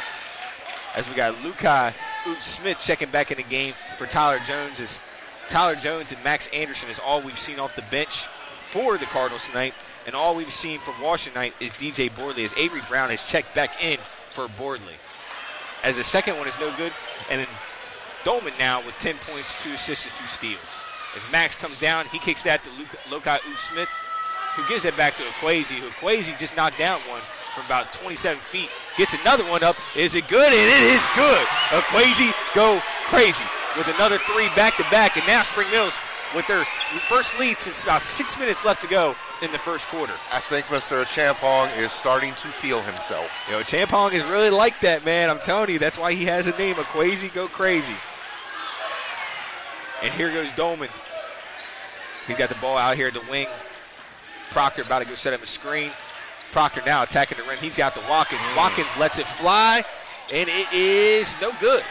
[SPEAKER 2] As we got Lukai Smith checking back in the game for Tyler Jones. Tyler Jones and Max Anderson is all we've seen off the bench for the Cardinals tonight, and all we've seen from Washington tonight is DJ Bordley, as Avery Brown has checked back in for Bordley. As the second one is no good, and then Dolman now with 10 points, 2 assists, and 2 steals. As Max comes down, he kicks that to Lukai Smith, who gives it back to Kwesi, who Kwesi just knocked down one from about 27 feet. Gets another one up. Is it good? And it is good. Kwesi go crazy with another 3 back-to-back, and now Spring Mills with their first lead since about 6 minutes left to go in the first quarter.
[SPEAKER 18] I think Mr. Champong is starting to feel himself.
[SPEAKER 2] Champong is really like that, man. I'm telling you, that's why he has a name, Kwesi go crazy. And here goes Dolman. He's got the ball out here at the wing. Proctor about to go set up a screen. Proctor now attacking the rim. He's got the Watkins. Watkins lets it fly, and it is no good.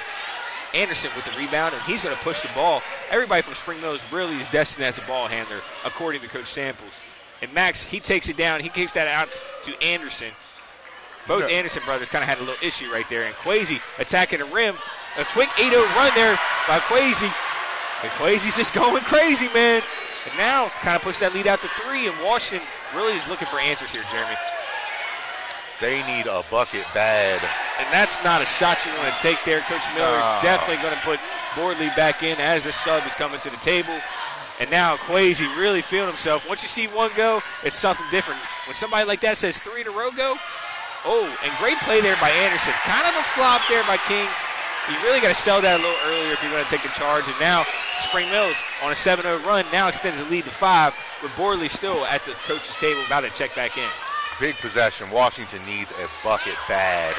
[SPEAKER 2] Anderson with the rebound, and he's going to push the ball. Everybody from Spring Mills really is destined as a ball handler, according to Coach Samples. And Max, he takes it down. He kicks that out to Anderson. Both Anderson brothers kind of had a little issue right there. And Kwesi attacking the rim. A quick 8-0 run there by Kwesi. And Kwesi's just going crazy, man. And now kind of push that lead out to 3, and Washington really is looking for answers here, Jeremy.
[SPEAKER 18] They need a bucket bad.
[SPEAKER 2] And that's not a shot you want to take there. Coach Miller is definitely going to put Bordley back in as the sub is coming to the table. And now Kwesi really feeling himself. Once you see one go, it's something different. When somebody like that says 3 in a row go, and great play there by Anderson. Kind of a flop there by King. You really got to sell that a little earlier if you're going to take the charge. And now Spring Mills on a 7-0 run now extends the lead to 5, with Bordley still at the coach's table about to check back in.
[SPEAKER 18] Big possession. Washington needs a bucket bad.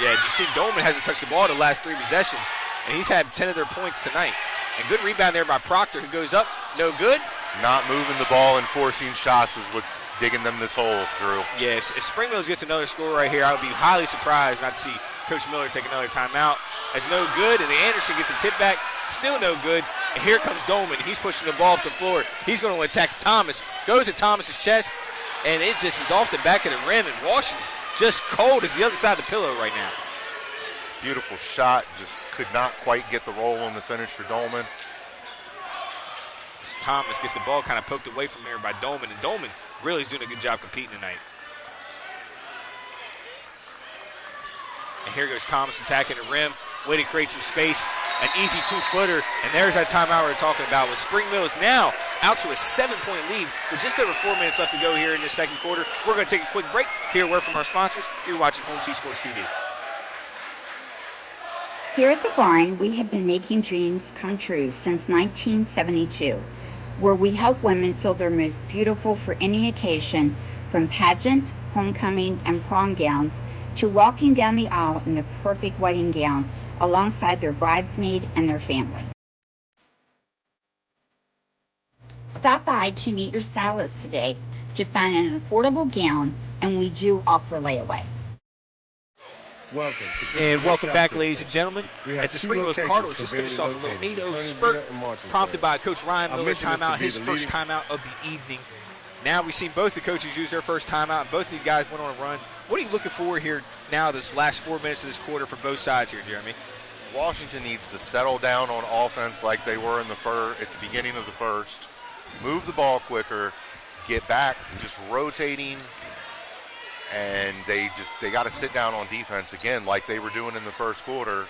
[SPEAKER 2] Yeah, you see Dolman hasn't touched the ball the last 3 possessions, and he's had 10 of their points tonight. And good rebound there by Proctor, who goes up, no good.
[SPEAKER 18] Not moving the ball and forcing shots is what's digging them this hole, Drew.
[SPEAKER 2] Yes, if Spring Mills gets another score right here, I would be highly surprised not to see Coach Miller take another timeout. That's no good, and the Anderson gets a tip back, still no good. And here comes Dolman. He's pushing the ball up the floor. He's going to attack Thomas. Goes at Thomas's chest, and it just is off the back of the rim. And Washington just cold as the other side of the pillow right now.
[SPEAKER 18] Beautiful shot. Just could not quite get the roll on the finish for Dolman.
[SPEAKER 2] Thomas gets the ball kind of poked away from there by Dolman, and Dolman really is doing a good job competing tonight. And here goes Thomas attacking the rim. Way to create some space. An easy 2-footer. And there's that timeout we're talking about with Spring Mills now out to a 7-point lead with just over 4 minutes left to go here in the second quarter. We're going to take a quick break. Hear a word from our sponsors. You're watching Home Team Sports TV.
[SPEAKER 4] Here at the barn, we have been making dreams come true since 1972, where we help women feel their most beautiful for any occasion, from pageant, homecoming, and prom gowns to walking down the aisle in the perfect wedding gown alongside their bridesmaid and their family. Stop by to meet your stylist today to find an affordable gown, and we do offer layaway.
[SPEAKER 2] Welcome back, ladies and gentlemen. As the Spring Mills Cardinals just finished off a little 8-0 spurt, prompted by Coach Ryan Miller timeout, his first timeout of the evening. Now we've seen both the coaches use their first timeout, and both of you guys went on a run. What are you looking for here now, this last 4 minutes of this quarter for both sides here, Jeremy?
[SPEAKER 18] Washington needs to settle down on offense like they were in at the beginning of the first, move the ball quicker, get back just rotating, and they got to sit down on defense again like they were doing in the first quarter.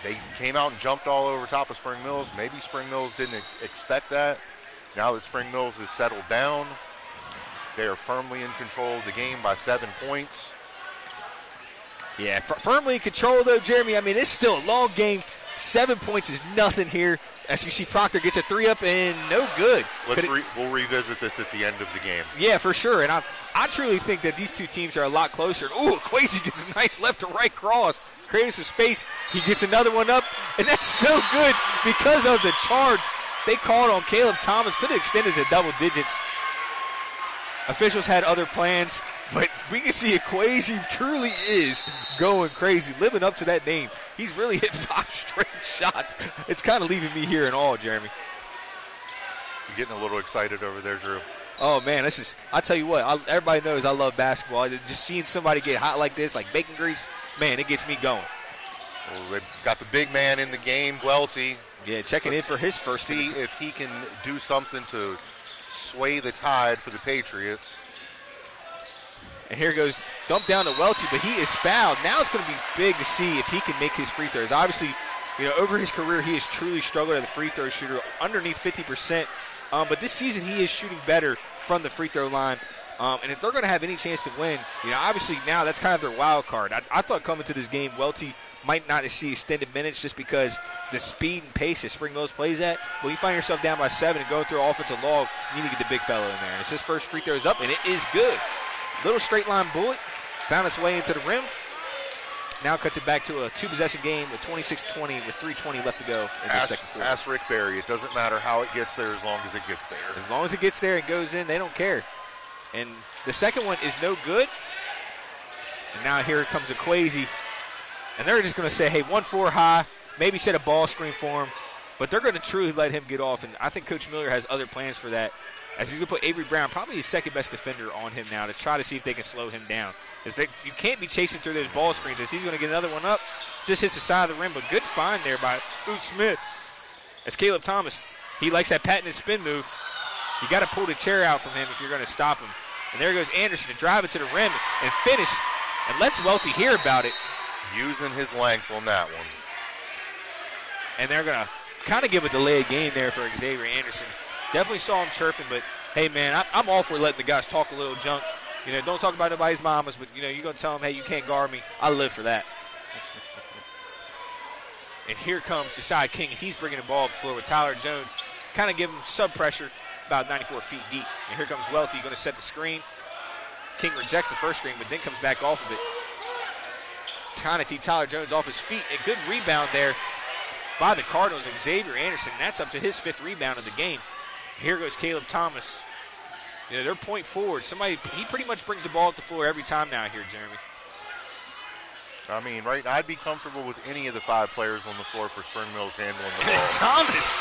[SPEAKER 18] They came out and jumped all over top of Spring Mills. Maybe Spring Mills didn't expect that. Now that Spring Mills has settled down, they are firmly in control of the game by 7 points.
[SPEAKER 2] Yeah, firmly in control, though, Jeremy. I mean, it's still a long game. 7 points is nothing here. As you see, Proctor gets a 3 up and no good.
[SPEAKER 18] We'll revisit this at the end of the game.
[SPEAKER 2] Yeah, for sure. And I truly think that these two teams are a lot closer. Ooh, Kwesi gets a nice left to right cross, creating some space. He gets another one up, and that's no good because of the charge they called on Caleb Thomas. Could have extended to double digits. Officials had other plans, but we can see Kwesi truly is going crazy, living up to that name. He's really hit 5 straight shots. It's kind of leaving me here in awe, Jeremy.
[SPEAKER 18] You're getting a little excited over there, Drew.
[SPEAKER 2] Oh, man, I'll tell you what, everybody knows I love basketball. Just seeing somebody get hot like this, like bacon grease, man, it gets me going.
[SPEAKER 18] Well, they've got the big man in the game, Welty.
[SPEAKER 2] Yeah, checking in for his first.
[SPEAKER 18] See if he can do something to sway the tide for the Patriots.
[SPEAKER 2] And here goes dump down to Welty, but he is fouled. Now it's going to be big to see if he can make his free throws. Obviously, over his career, he has truly struggled as a free throw shooter, underneath 50%. But this season, he is shooting better from the free throw line. And if they're going to have any chance to win, obviously now that's kind of their wild card. I thought coming to this game, Welty might not see extended minutes just because the speed and pace that Spring Mills plays at. When you find yourself down by 7 and going through offensive log, you need to get the big fella in there. And it's his first free throws up, and it is good. Little straight line bullet, found its way into the rim. Now cuts it back to a 2-possession game with 26-20 with 3:20 left to go in the second quarter.
[SPEAKER 18] Ask Rick Barry. It doesn't matter how it gets there as long as it gets there.
[SPEAKER 2] As long as it gets there and goes in, they don't care. And the second one is no good. And now here comes a Kwesi. And they're just going to say, hey, 1-4 high, maybe set a ball screen for him. But they're going to truly let him get off. And I think Coach Miller has other plans for that. As he's going to put Avery Brown, probably his second best defender, on him now to try to see if they can slow him down. You can't be chasing through those ball screens as he's going to get another one up. Just hits the side of the rim, but good find there by Oot Smith. As Caleb Thomas, he likes that patented spin move. You got to pull the chair out from him if you're going to stop him. And there goes Anderson to drive it to the rim and finish. And let's Welty hear about it.
[SPEAKER 18] Using his length on that one.
[SPEAKER 2] And they're going to kind of give a delayed game there for Xavier Anderson. Definitely saw him chirping, but, hey, man, I'm all for letting the guys talk a little junk. You know, don't talk about nobody's mamas, but, you know, you're going to tell them, hey, you can't guard me. I live for that. And here comes Josiah King. He's bringing the ball up the floor with Tyler Jones. Kind of giving him sub-pressure about 94 feet deep. And here comes Welty going to set the screen. King rejects the first screen, but then comes back off of it. Trying to keep Tyler Jones off his feet. A good rebound there by the Cardinals. Xavier Anderson, that's up to his 5th rebound of the game. Here goes Caleb Thomas. You know, they're point forward. He pretty much brings the ball up the floor every time now here, Jeremy.
[SPEAKER 18] I mean, right, I'd be comfortable with any of the 5 players on the floor for Spring Mills handling the ball.
[SPEAKER 2] Thomas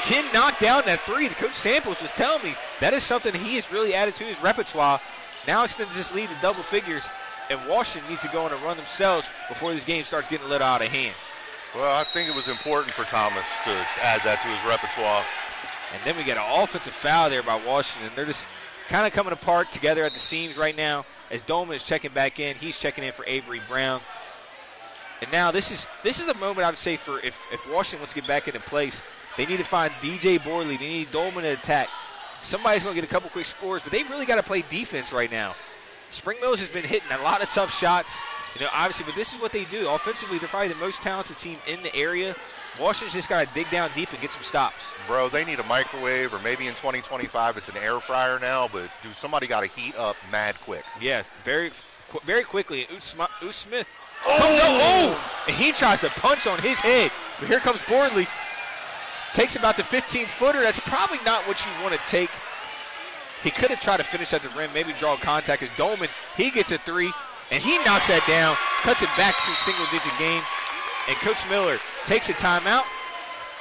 [SPEAKER 2] can knock down that 3. The Coach Samples was telling me that is something he has really added to his repertoire. Now extends this lead to double figures, and Washington needs to go on a run themselves before this game starts getting a little out of hand.
[SPEAKER 18] Well, I think it was important for Thomas to add that to his repertoire.
[SPEAKER 2] And then we get an offensive foul there by Washington. They're just kind of coming apart together at the seams right now as Dolman is checking back in. He's checking in for Avery Brown. And now this is a moment I would say for if Washington wants to get back into place, they need to find DJ Borley. They need Dolman to attack. Somebody's going to get a couple quick scores, but they really got to play defense right now. Spring Mills has been hitting a lot of tough shots, you know, obviously, but this is what they do. Offensively, they're probably the most talented team in the area. Washington's just got to dig down deep and get some stops.
[SPEAKER 18] Bro, they need a microwave, or maybe in 2025 it's an air fryer now, but somebody got to heat up mad quick.
[SPEAKER 2] Yes, very quickly. Oot Smith comes up, and he tries to punch on his head. But here comes Borley. Takes about the 15-footer. That's probably not what you want to take. He could have tried to finish at the rim, maybe draw contact. As Dolman, he gets a 3, and he knocks that down, cuts it back to a single-digit game. And Coach Miller takes a timeout,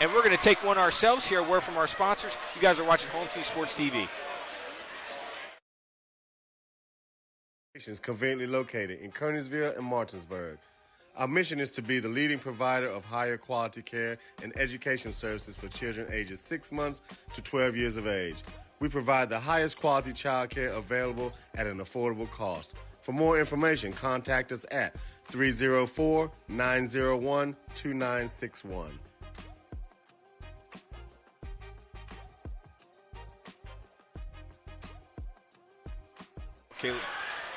[SPEAKER 2] and we're going to take one ourselves here. A word from our sponsors. You guys are watching Home Team Sports TV.
[SPEAKER 23] Is conveniently located in Kearneysville and Martinsburg. Our mission is to be the leading provider of higher quality care and education services for children ages 6 months to 12 years of age. We provide the highest quality child care available at an affordable cost. For more information, contact us at 304-901-2961.
[SPEAKER 2] Okay.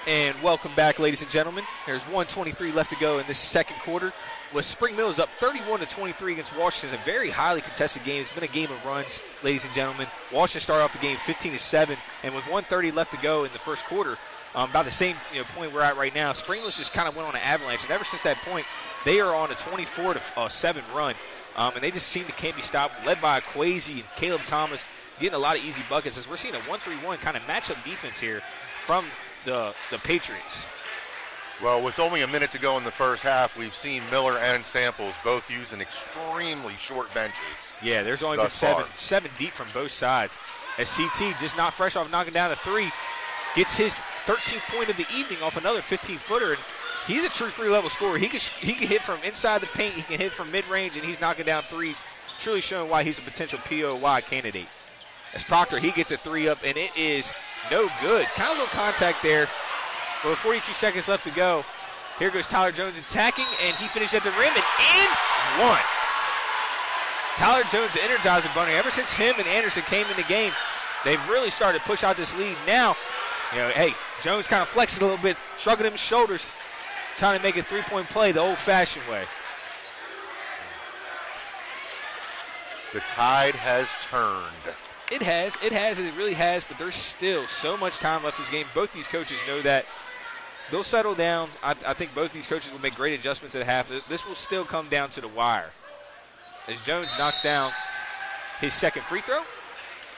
[SPEAKER 2] And welcome back, ladies and gentlemen. There's 1:23 left to go in this second quarter. With Spring Mills up 31-23 against Washington, a very highly contested game. It's been a game of runs, ladies and gentlemen. Washington started off the game 15-7, and with 1:30 left to go in the first quarter, about the same point we're at right now, Spring Mills just kind of went on an avalanche, and ever since that point, they are on a 24-7 run, and they just seem to can't be stopped, led by Kwesi and Caleb Thomas, getting a lot of easy buckets, as we're seeing a 1-3-1 kind of matchup defense here from the Patriots.
[SPEAKER 18] Well, with only a minute to go in the first half, we've seen Miller and Samples both using extremely short benches.
[SPEAKER 2] Yeah, there's only been seven deep from both sides. As CT, just not fresh off knocking down a 3, gets his 13th point of the evening off another 15-footer. And he's a true 3-level scorer. He can hit from inside the paint, he can hit from mid-range, and he's knocking down 3s, truly showing why he's a potential POY candidate. As Proctor, he gets a 3 up, and it is no good. Kind of a little contact there. With 42 seconds left to go. Here goes Tyler Jones attacking, and he finished at the rim, and in one. Tyler Jones, the Energizer Bunny. Ever since him and Anderson came in the game, they've really started to push out this lead. Now, hey, Jones kind of flexing a little bit, shrugging his shoulders, trying to make a three-point play the old-fashioned way.
[SPEAKER 18] The tide has turned.
[SPEAKER 2] It has, it really has, but there's still so much time left in this game. Both these coaches know that. They'll settle down. I think both these coaches will make great adjustments at half. This will still come down to the wire. As Jones knocks down his second free throw,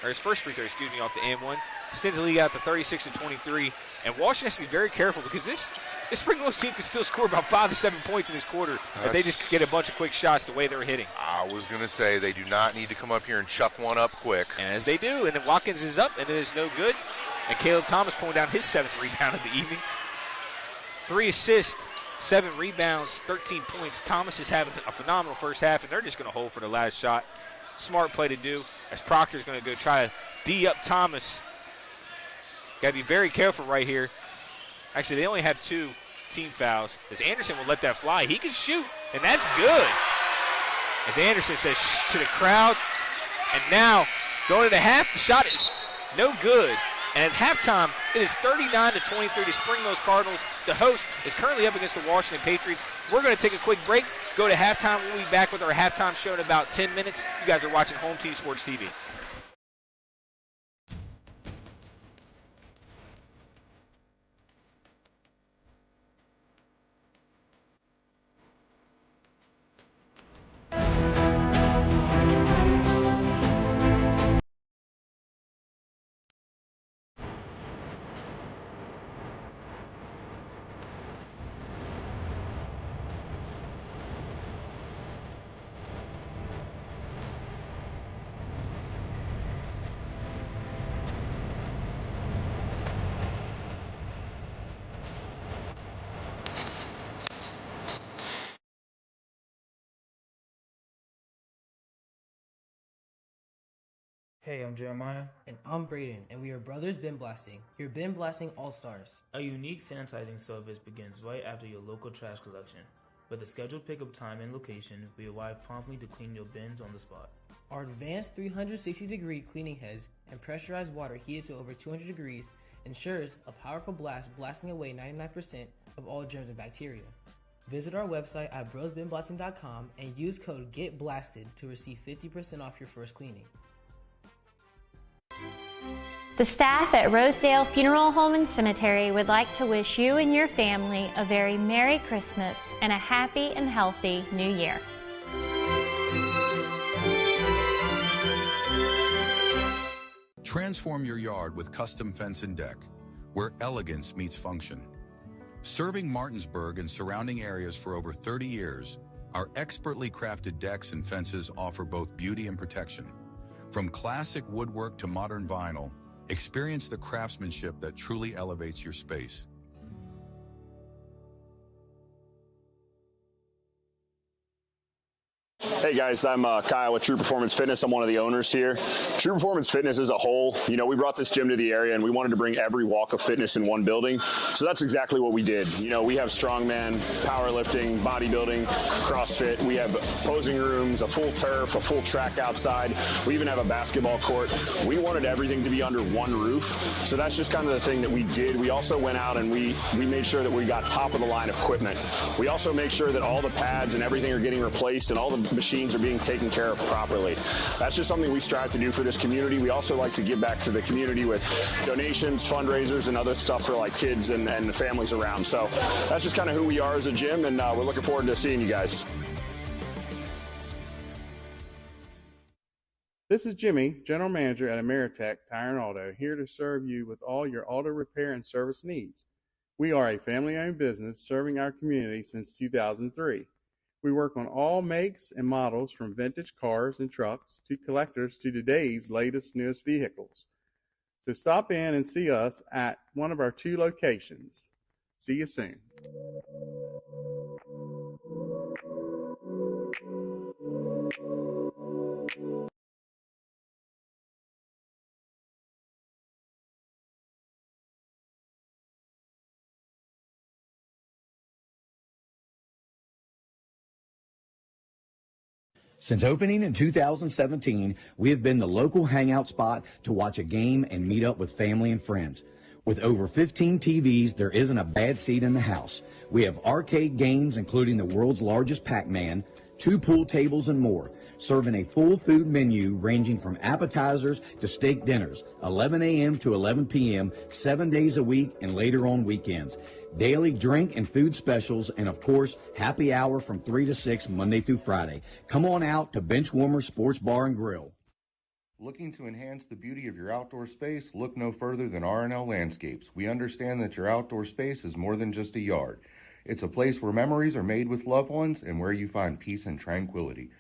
[SPEAKER 2] or his first free throw, off the and one. extends the lead out to 36-23. And Washington has to be very careful because this Spring Mills team can still score about 5 to 7 points in this quarter if they just get a bunch of quick shots the way they're hitting.
[SPEAKER 18] I was going to say they do not need to come up here and chuck one up quick.
[SPEAKER 2] And as they do, and then Watkins is up, and it is no good. And Caleb Thomas pulling down his 7th rebound of the evening. 3 assists, 7 rebounds, 13 points. Thomas is having a phenomenal first half, and they're just going to hold for the last shot. Smart play to do, as Proctor's going to go try to D up Thomas. Got to be very careful right here. Actually, they only have 2 team fouls. As Anderson will let that fly, he can shoot, and that's good. As Anderson says shh to the crowd. And now, going to the half, the shot is no good. And at halftime, it is 39-23 to Spring Mills Cardinals. The host is currently up against the Washington Patriots. We're going to take a quick break, go to halftime. We'll be back with our halftime show in about 10 minutes. You guys are watching Home Team Sports TV.
[SPEAKER 5] Hey, I'm Jeremiah.
[SPEAKER 6] And I'm Braden, and we are Brothers Bin Blasting, your bin blasting all-stars.
[SPEAKER 5] A unique sanitizing service begins right after your local trash collection. With a scheduled pickup time and location, we arrive promptly to clean your bins on the spot.
[SPEAKER 6] Our advanced 360-degree cleaning heads and pressurized water heated to over 200 degrees ensures a powerful blast blasting away 99% of all germs and bacteria. Visit our website at brosbinblasting.com and use code GETBLASTED to receive 50% off your first cleaning.
[SPEAKER 7] The staff at Rosedale Funeral Home and Cemetery would like to wish you and your family a very Merry Christmas and a happy and healthy New Year.
[SPEAKER 24] Transform your yard with custom fence and deck, where elegance meets function. Serving Martinsburg and surrounding areas for over 30 years, our expertly crafted decks and fences offer both beauty and protection. From classic woodwork to modern vinyl, experience the craftsmanship that truly elevates your space.
[SPEAKER 8] Hey guys, I'm Kyle with True Performance Fitness. I'm one of the owners here. True Performance Fitness as a whole, we brought this gym to the area and we wanted to bring every walk of fitness in one building. So that's exactly what we did. We have strongman, powerlifting, bodybuilding, CrossFit. We have posing rooms, a full turf, a full track outside. We even have a basketball court. We wanted everything to be under one roof. So that's just kind of the thing that we did. We also went out and we made sure that we got top of the line equipment. We also make sure that all the pads and everything are getting replaced and all the machines are being taken care of properly. That's just something we strive to do for this community. We also like to give back to the community with donations, fundraisers, and other stuff for like kids and the families around. So that's just kind of who we are as a gym, and we're looking forward to seeing you guys.
[SPEAKER 9] This is Jimmy, General Manager at Ameritech Tire and Auto, here to serve you with all your auto repair and service needs. We are a family-owned business serving our community since 2003. We work on all makes and models from vintage cars and trucks to collectors to today's latest, newest vehicles. So stop in and see us at one of our 2 locations. See you soon.
[SPEAKER 10] Since opening in 2017, we have been the local hangout spot to watch a game and meet up with family and friends. With over 15 TVs, there isn't a bad seat in the house. We have arcade games, including the world's largest Pac-Man, 2 pool tables, and more, serving a full food menu ranging from appetizers to steak dinners, 11 a.m. to 11 p.m., 7 days a week and later on weekends. Daily drink and food specials, and of course, happy hour from 3 to 6 Monday through Friday. Come on out to Benchwarmer Sports Bar and Grill.
[SPEAKER 19] Looking to enhance the beauty of your outdoor space? Look no further than R&L Landscapes. We understand that your outdoor space is more than just a yard. It's a place where memories are made with loved ones and where you find peace and tranquility.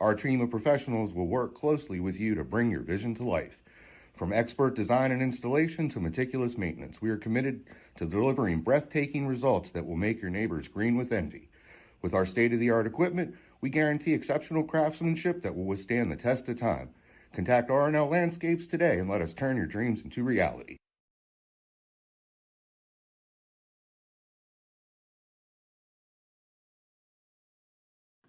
[SPEAKER 19] Our team of professionals will work closely with you to bring your vision to life. From expert design and installation to meticulous maintenance, we are committed to delivering breathtaking results that will make your neighbors green with envy. With our state-of-the-art equipment, we guarantee exceptional craftsmanship that will withstand the test of time. Contact R&L Landscapes today and let us turn your dreams into reality.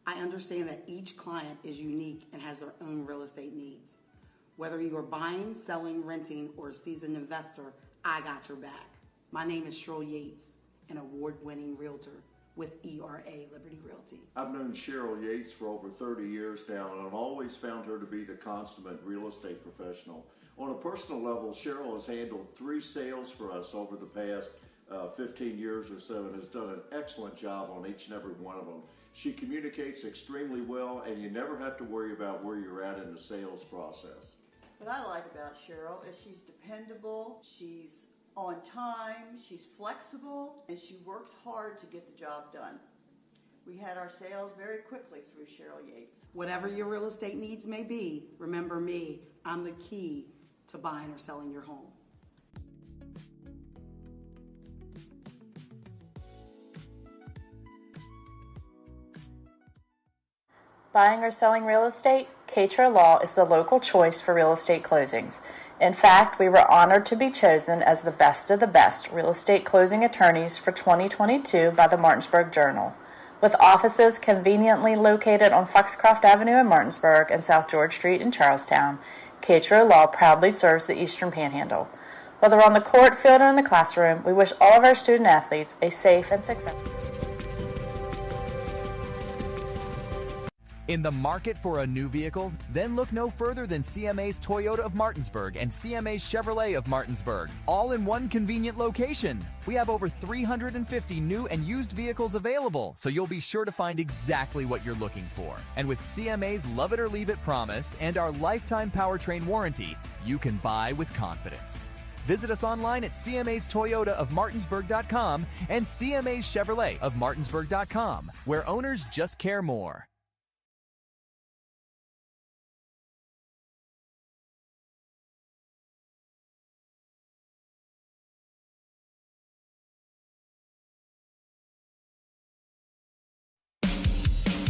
[SPEAKER 11] I understand that each client is unique and has their own real estate needs. Whether you are buying, selling, renting, or a seasoned investor, I got your back. My name is Cheryl Yates, an award-winning realtor with ERA Liberty Realty.
[SPEAKER 12] I've known Cheryl Yates for over 30 years now, and I've always found her to be the consummate real estate professional. On a personal level, Cheryl has handled 3 sales for us over the past 15 years or so and has done an excellent job on each and every one of them. She communicates extremely well, and you never have to worry about where you're at in the sales process.
[SPEAKER 13] What I like about Cheryl is she's dependable, she's on time, she's flexible, and she works hard to get the job done. We had our sales very quickly through Cheryl Yates.
[SPEAKER 11] Whatever your real estate needs may be, remember me. I'm the key to buying or selling your home.
[SPEAKER 15] Buying or selling real estate? Katra Law is the local choice for real estate closings. In fact, we were honored to be chosen as the best of the best real estate closing attorneys for 2022 by the Martinsburg Journal. With offices conveniently located on Foxcroft Avenue in Martinsburg and South George Street in Charlestown, Katra Law proudly serves the Eastern Panhandle. Whether on the court, field, or in the classroom, we wish all of our student athletes a safe and successful.
[SPEAKER 16] In the market for a new vehicle? Then look no further than CMA's Toyota of Martinsburg and CMA's Chevrolet of Martinsburg, all in one convenient location. We have over 350 new and used vehicles available, so you'll be sure to find exactly what you're looking for. And with CMA's Love It or Leave It promise and our lifetime powertrain warranty, you can buy with confidence. Visit us online at CMA's Toyota of Martinsburg.com and CMA's Chevrolet of Martinsburg.com, where owners just care more.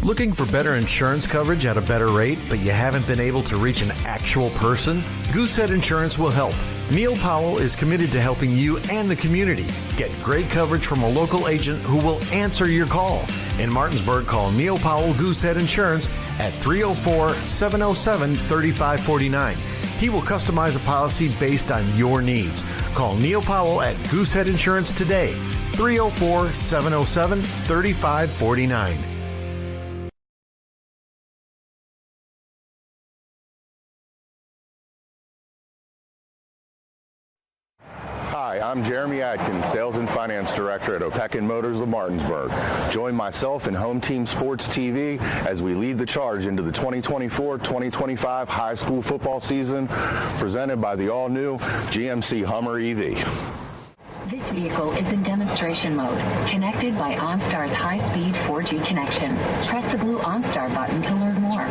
[SPEAKER 17] Looking for better insurance coverage at a better rate, but you haven't been able to reach an actual person? Goosehead Insurance will help. Neil Powell is committed to helping you and the community get great coverage from a local agent who will answer your call. In Martinsburg, call Neil Powell Goosehead Insurance at 304-707-3549. He will customize a policy based on your needs. Call Neil Powell at Goosehead Insurance today, 304-707-3549.
[SPEAKER 19] Hi, I'm Jeremy Adkins, Sales and Finance Director at Opequon Motors of Martinsburg. Join myself and Home Team Sports TV as we lead the charge into the 2024-2025 high school football season, presented by the all-new GMC Hummer EV.
[SPEAKER 20] This vehicle is in demonstration mode, connected by OnStar's high-speed 4G connection. Press the blue OnStar button to learn more.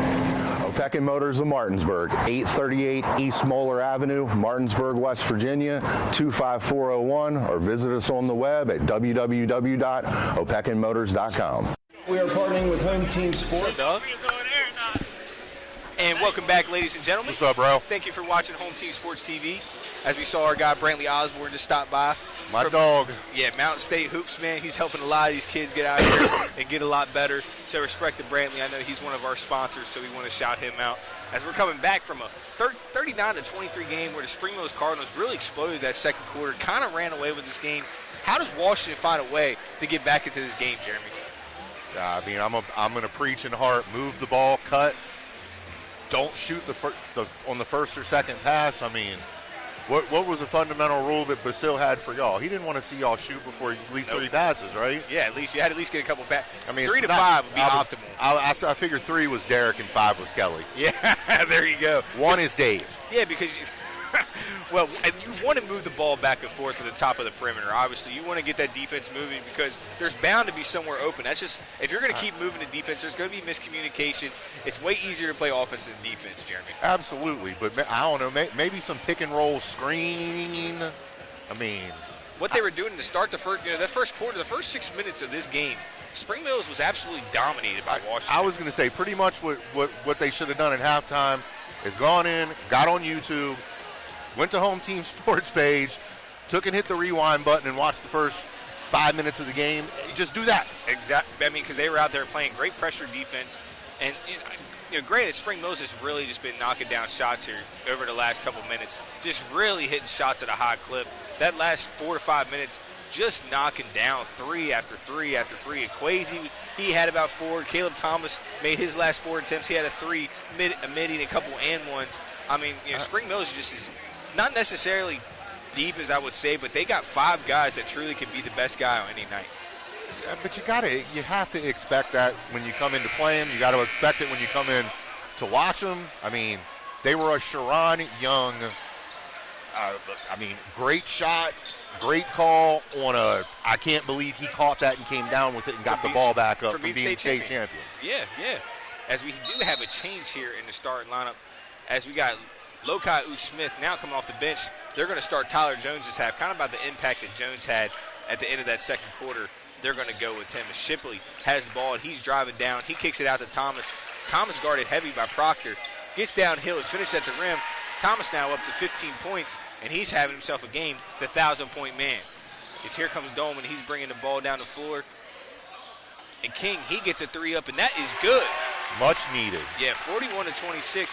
[SPEAKER 19] Opequon Motors of Martinsburg, 838 East Moeller Avenue, Martinsburg, West Virginia, 25401, or visit us on the web at www.opequonmotors.com.
[SPEAKER 21] We are partnering with Home Team Sports.
[SPEAKER 2] And welcome back, ladies and gentlemen.
[SPEAKER 18] What's up, bro?
[SPEAKER 2] Thank you for watching Home Team Sports TV. As we saw our guy Brantley Osborne just stop by.
[SPEAKER 18] My dog.
[SPEAKER 2] Yeah, Mountain State Hoops, man. He's helping a lot of these kids get out here and get a lot better. So respect to Brantley. I know he's one of our sponsors, so we want to shout him out. As we're coming back from a 39-23 game where the Spring Mills Cardinals really exploded that second quarter, kind of ran away with this game. How does Washington find a way to get back into this game, Jeremy?
[SPEAKER 18] I mean, I'm going to preach in heart. Move the ball, cut. Don't shoot on the first or second pass. I mean, What was the fundamental rule that Basil had for y'all? He didn't want to see y'all shoot before at least 3 passes, right?
[SPEAKER 2] Yeah, at least you had to at least get a couple back.
[SPEAKER 18] I mean,
[SPEAKER 2] 3 to 5 would be optimal.
[SPEAKER 18] I figured 3 was Derek and 5 was Kelly.
[SPEAKER 2] Yeah, there you go.
[SPEAKER 18] 1 is Dave.
[SPEAKER 2] Yeah, because well, and you want to move the ball back and forth to the top of the perimeter. Obviously, you want to get that defense moving because there's bound to be somewhere open. That's just, if you're going to keep moving the defense, there's going to be miscommunication. It's way easier to play offense than defense, Jeremy.
[SPEAKER 18] Absolutely, but I don't know, maybe some pick and roll screen. I mean,
[SPEAKER 2] what they were doing to start the first, that first quarter, the first 6 minutes of this game, Spring Mills was absolutely dominated by Washington.
[SPEAKER 18] I was going to say pretty much what they should have done at halftime is gone in, got on YouTube, went to Home Team Sports page, took and hit the rewind button and watched the first 5 minutes of the game. Just do that.
[SPEAKER 2] Exactly. I mean, because they were out there playing great pressure defense. And, granted, Spring Mills has really just been knocking down shots here over the last couple minutes. Just really hitting shots at a high clip. That last 4 to 5 minutes, just knocking down 3 after 3 after 3. And Kwesi, he had about 4. Caleb Thomas made his last 4 attempts. He had a 3, a mid, and a couple and ones. I mean, Spring Mills just is not necessarily deep, as I would say, but they got 5 guys that truly can be the best guy on any night.
[SPEAKER 18] But you have to expect that when you come in to play them. You got to expect it when you come in to watch them. I mean, they were a Sharon Young, great shot, great call on I can't believe he caught that and came down with it and got the ball back up from being state champions.
[SPEAKER 2] Yeah. As we do have a change here in the starting lineup, as we got Lokai Smith now coming off the bench. They're going to start Tyler Jones this half, kind of about the impact that Jones had at the end of that second quarter. They're going to go with him. As Shipley has the ball, and he's driving down. He kicks it out to Thomas. Thomas guarded heavy by Proctor. Gets downhill and finishes at the rim. Thomas now up to 15 points, and he's having himself a game, the 1,000-point man. Here comes Dolman. He's bringing the ball down the floor. And King, he gets a 3 up, and that is good.
[SPEAKER 18] Much needed.
[SPEAKER 2] Yeah, 41-26.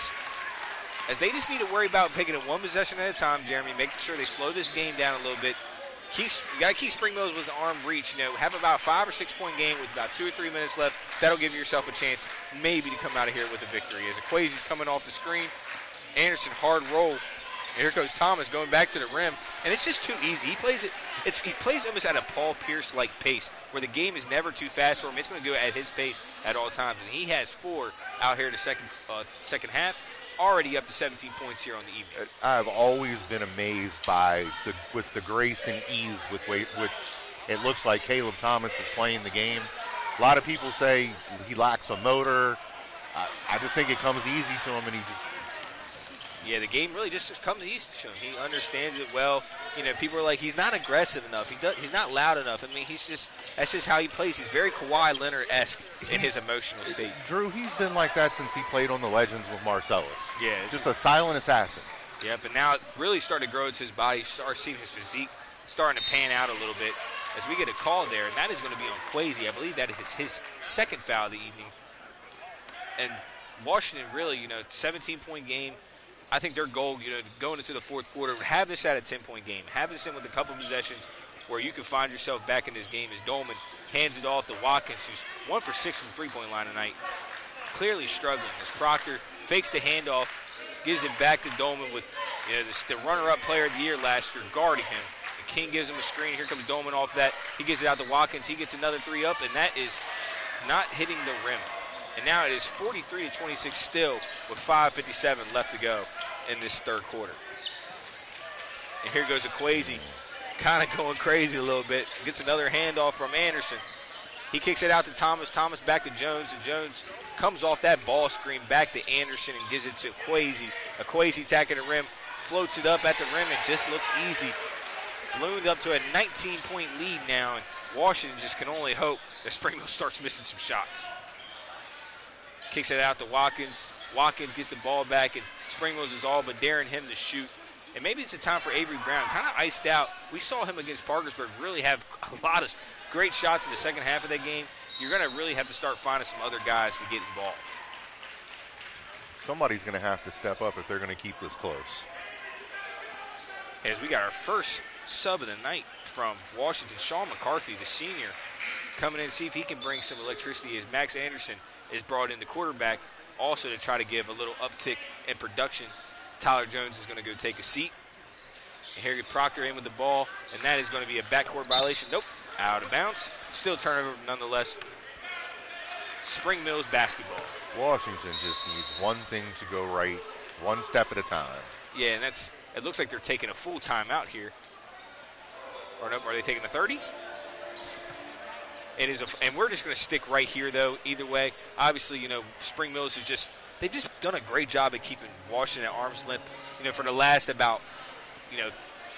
[SPEAKER 2] As they just need to worry about picking it one possession at a time, Jeremy, making sure they slow this game down a little bit. You got to keep Spring Mills with the arm reach. Have about 5 or 6 point game with about 2 or 3 minutes left. That'll give yourself a chance maybe to come out of here with a victory. As Kwesi's coming off the screen, Anderson hard roll. And here goes Thomas going back to the rim, and it's just too easy. He plays almost at a Paul Pierce-like pace, where the game is never too fast for him. It's going to go at his pace at all times, and he has 4 out here in the second half. Already up to 17 points here on the evening.
[SPEAKER 18] I've always been amazed by the grace and ease with which it looks like Caleb Thomas is playing the game. A lot of people say he lacks a motor. I just think it comes easy to him, and
[SPEAKER 2] the game really just comes easy to him. He understands it well. People are like, he's not aggressive enough. He's not loud enough. I mean, that's just how he plays. He's very Kawhi Leonard-esque in his emotional state.
[SPEAKER 18] Drew, he's been like that since he played on the Legends with Marcellus.
[SPEAKER 2] Yeah.
[SPEAKER 18] Just a silent assassin.
[SPEAKER 2] Yeah, but now it really started to grow to his body. You start seeing his physique starting to pan out a little bit as we get a call there, and that is going to be on Kwesi. I believe that is his second foul of the evening. And Washington really, 17-point game. I think their goal, going into the fourth quarter, have this at a 10-point game. Have this in with a couple possessions where you can find yourself back in this game as Dolman hands it off to Watkins, who's 1 for 6 from three-point line tonight. Clearly struggling as Proctor fakes the handoff, gives it back to Dolman with the runner-up player of the year last year guarding him. And King gives him a screen. Here comes Dolman off that. He gives it out to Watkins. He gets another 3 up, and that is not hitting the rim. And now it is 43-26 still with 5:57 left to go in this third quarter. And here goes Kwesi, kind of going crazy a little bit. Gets another handoff from Anderson. He kicks it out to Thomas. Thomas back to Jones, and Jones comes off that ball screen back to Anderson and gives it to Kwesi. Kwesi attacking the rim, floats it up at the rim, and just looks easy. Ballooned up to a 19-point lead now, and Washington just can only hope that Springfield starts missing some shots. Kicks it out to Watkins. Watkins gets the ball back, and Springfield is all but daring him to shoot. And maybe it's a time for Avery Brown, kind of iced out. We saw him against Parkersburg really have a lot of great shots in the second half of that game. You're going to really have to start finding some other guys to get involved.
[SPEAKER 18] Somebody's going to have to step up if they're going to keep this close.
[SPEAKER 2] As we got our first sub of the night from Washington, Sean McCarthy, the senior, coming in to see if he can bring some electricity as Max Anderson is brought in the quarterback, also to try to give a little uptick in production. Tyler Jones is going to go take a seat. And Harry Proctor in with the ball, and that is going to be a backcourt violation. Nope, out of bounds. Still turnover nonetheless. Spring Mills basketball.
[SPEAKER 18] Washington just needs one thing to go right, one step at a time.
[SPEAKER 2] Yeah, and it looks like they're taking a full timeout here. Or no, are they taking a 30? It is, and we're just going to stick right here, though, either way. Obviously, Spring Mills is they've just done a great job at keeping Washington at arm's length, for the last about,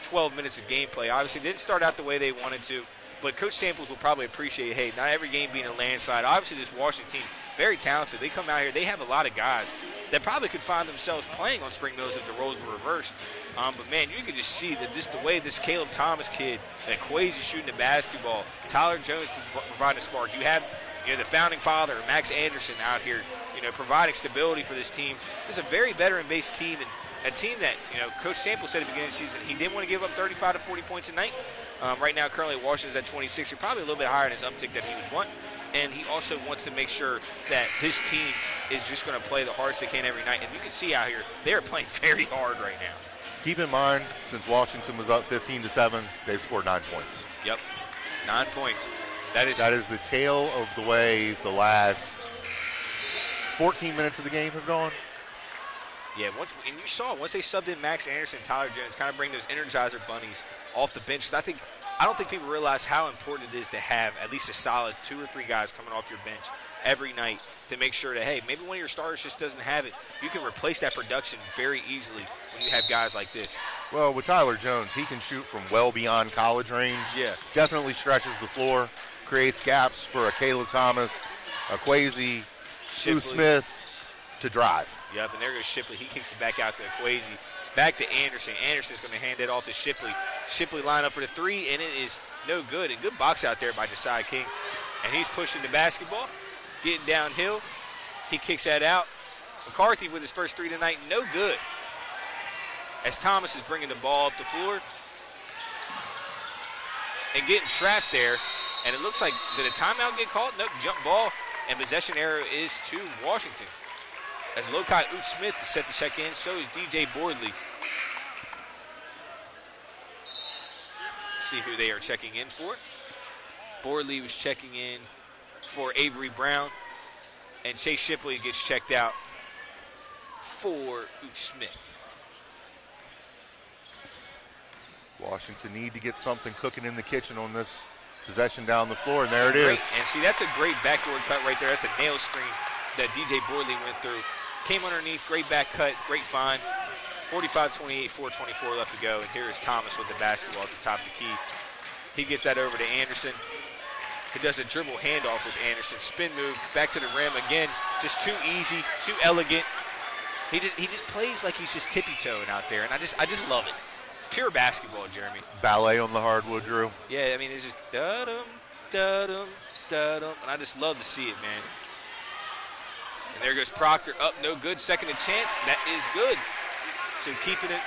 [SPEAKER 2] 12 minutes of gameplay. Obviously, they didn't start out the way they wanted to, but Coach Samples will probably appreciate, hey, not every game being a landslide. Obviously, this Washington team, very talented. They come out here, they have a lot of guys that probably could find themselves playing on Spring Mills if the roles were reversed. But, man, you can just see that the way this Caleb Thomas kid, and Quazy shooting the basketball, Tyler Jones providing a spark. You have the founding father, Max Anderson, out here, providing stability for this team. It's a very veteran-based team, and a team that, Coach Samples said at the beginning of the season he didn't want to give up 35 to 40 points a night. Right now, currently, Washington's at 26. He's probably a little bit higher in his uptick that he would want. And he also wants to make sure that his team is just going to play the hardest they can every night. And you can see out here, they are playing very hard right now.
[SPEAKER 18] Keep in mind, since Washington was up 15-7, they've scored 9 points.
[SPEAKER 2] Yep, 9 points. That is
[SPEAKER 18] the tale of the way the last 14 minutes of the game have gone.
[SPEAKER 2] Yeah, and you saw once they subbed in Max Anderson and Tyler Jones, kind of bring those Energizer bunnies off the bench. I don't think people realize how important it is to have at least a solid 2 or 3 guys coming off your bench every night to make sure that, hey, maybe one of your starters just doesn't have it. You can replace that production very easily when you have guys like this.
[SPEAKER 18] Well, with Tyler Jones, he can shoot from well beyond college range.
[SPEAKER 2] Yeah.
[SPEAKER 18] Definitely stretches the floor, creates gaps for a Caleb Thomas, a Quazy, Sue Smith to drive.
[SPEAKER 2] Yep, and there goes Shipley. He kicks it back out to Quazy. Back to Anderson. Anderson's going to hand it off to Shipley. Shipley line up for the 3, and it is no good. And good box out there by Josiah King. And he's pushing the basketball, getting downhill. He kicks that out. McCarthy with his first 3 tonight, no good. As Thomas is bringing the ball up the floor and getting trapped there. And it looks like, did a timeout get called? Nope, jump ball. And possession arrow is to Washington. As Lokai Smith is set to check in, so is DJ Boardley. See who they are checking in for. Boardley was checking in for Avery Brown, and Chase Shipley gets checked out for Smith.
[SPEAKER 18] Washington need to get something cooking in the kitchen on this possession down the floor, and there it is.
[SPEAKER 2] And see, that's a great backdoor cut right there. That's a nail screen that DJ Boardley went through. Came underneath, great back cut, great find. 45-28, 4:24 left to go. And here is Thomas with the basketball at the top of the key. He gets that over to Anderson. He does a dribble handoff with Anderson. Spin move, back to the rim again. Just too easy, too elegant. He just plays like he's just tippy-toeing out there, and I just love it. Pure basketball, Jeremy.
[SPEAKER 18] Ballet on the hardwood, Drew.
[SPEAKER 2] Yeah, I mean, it's just da-dum, da-dum, da-dum, and I just love to see it, man. And there goes Proctor, up, no good, second chance, that is good. So keeping it,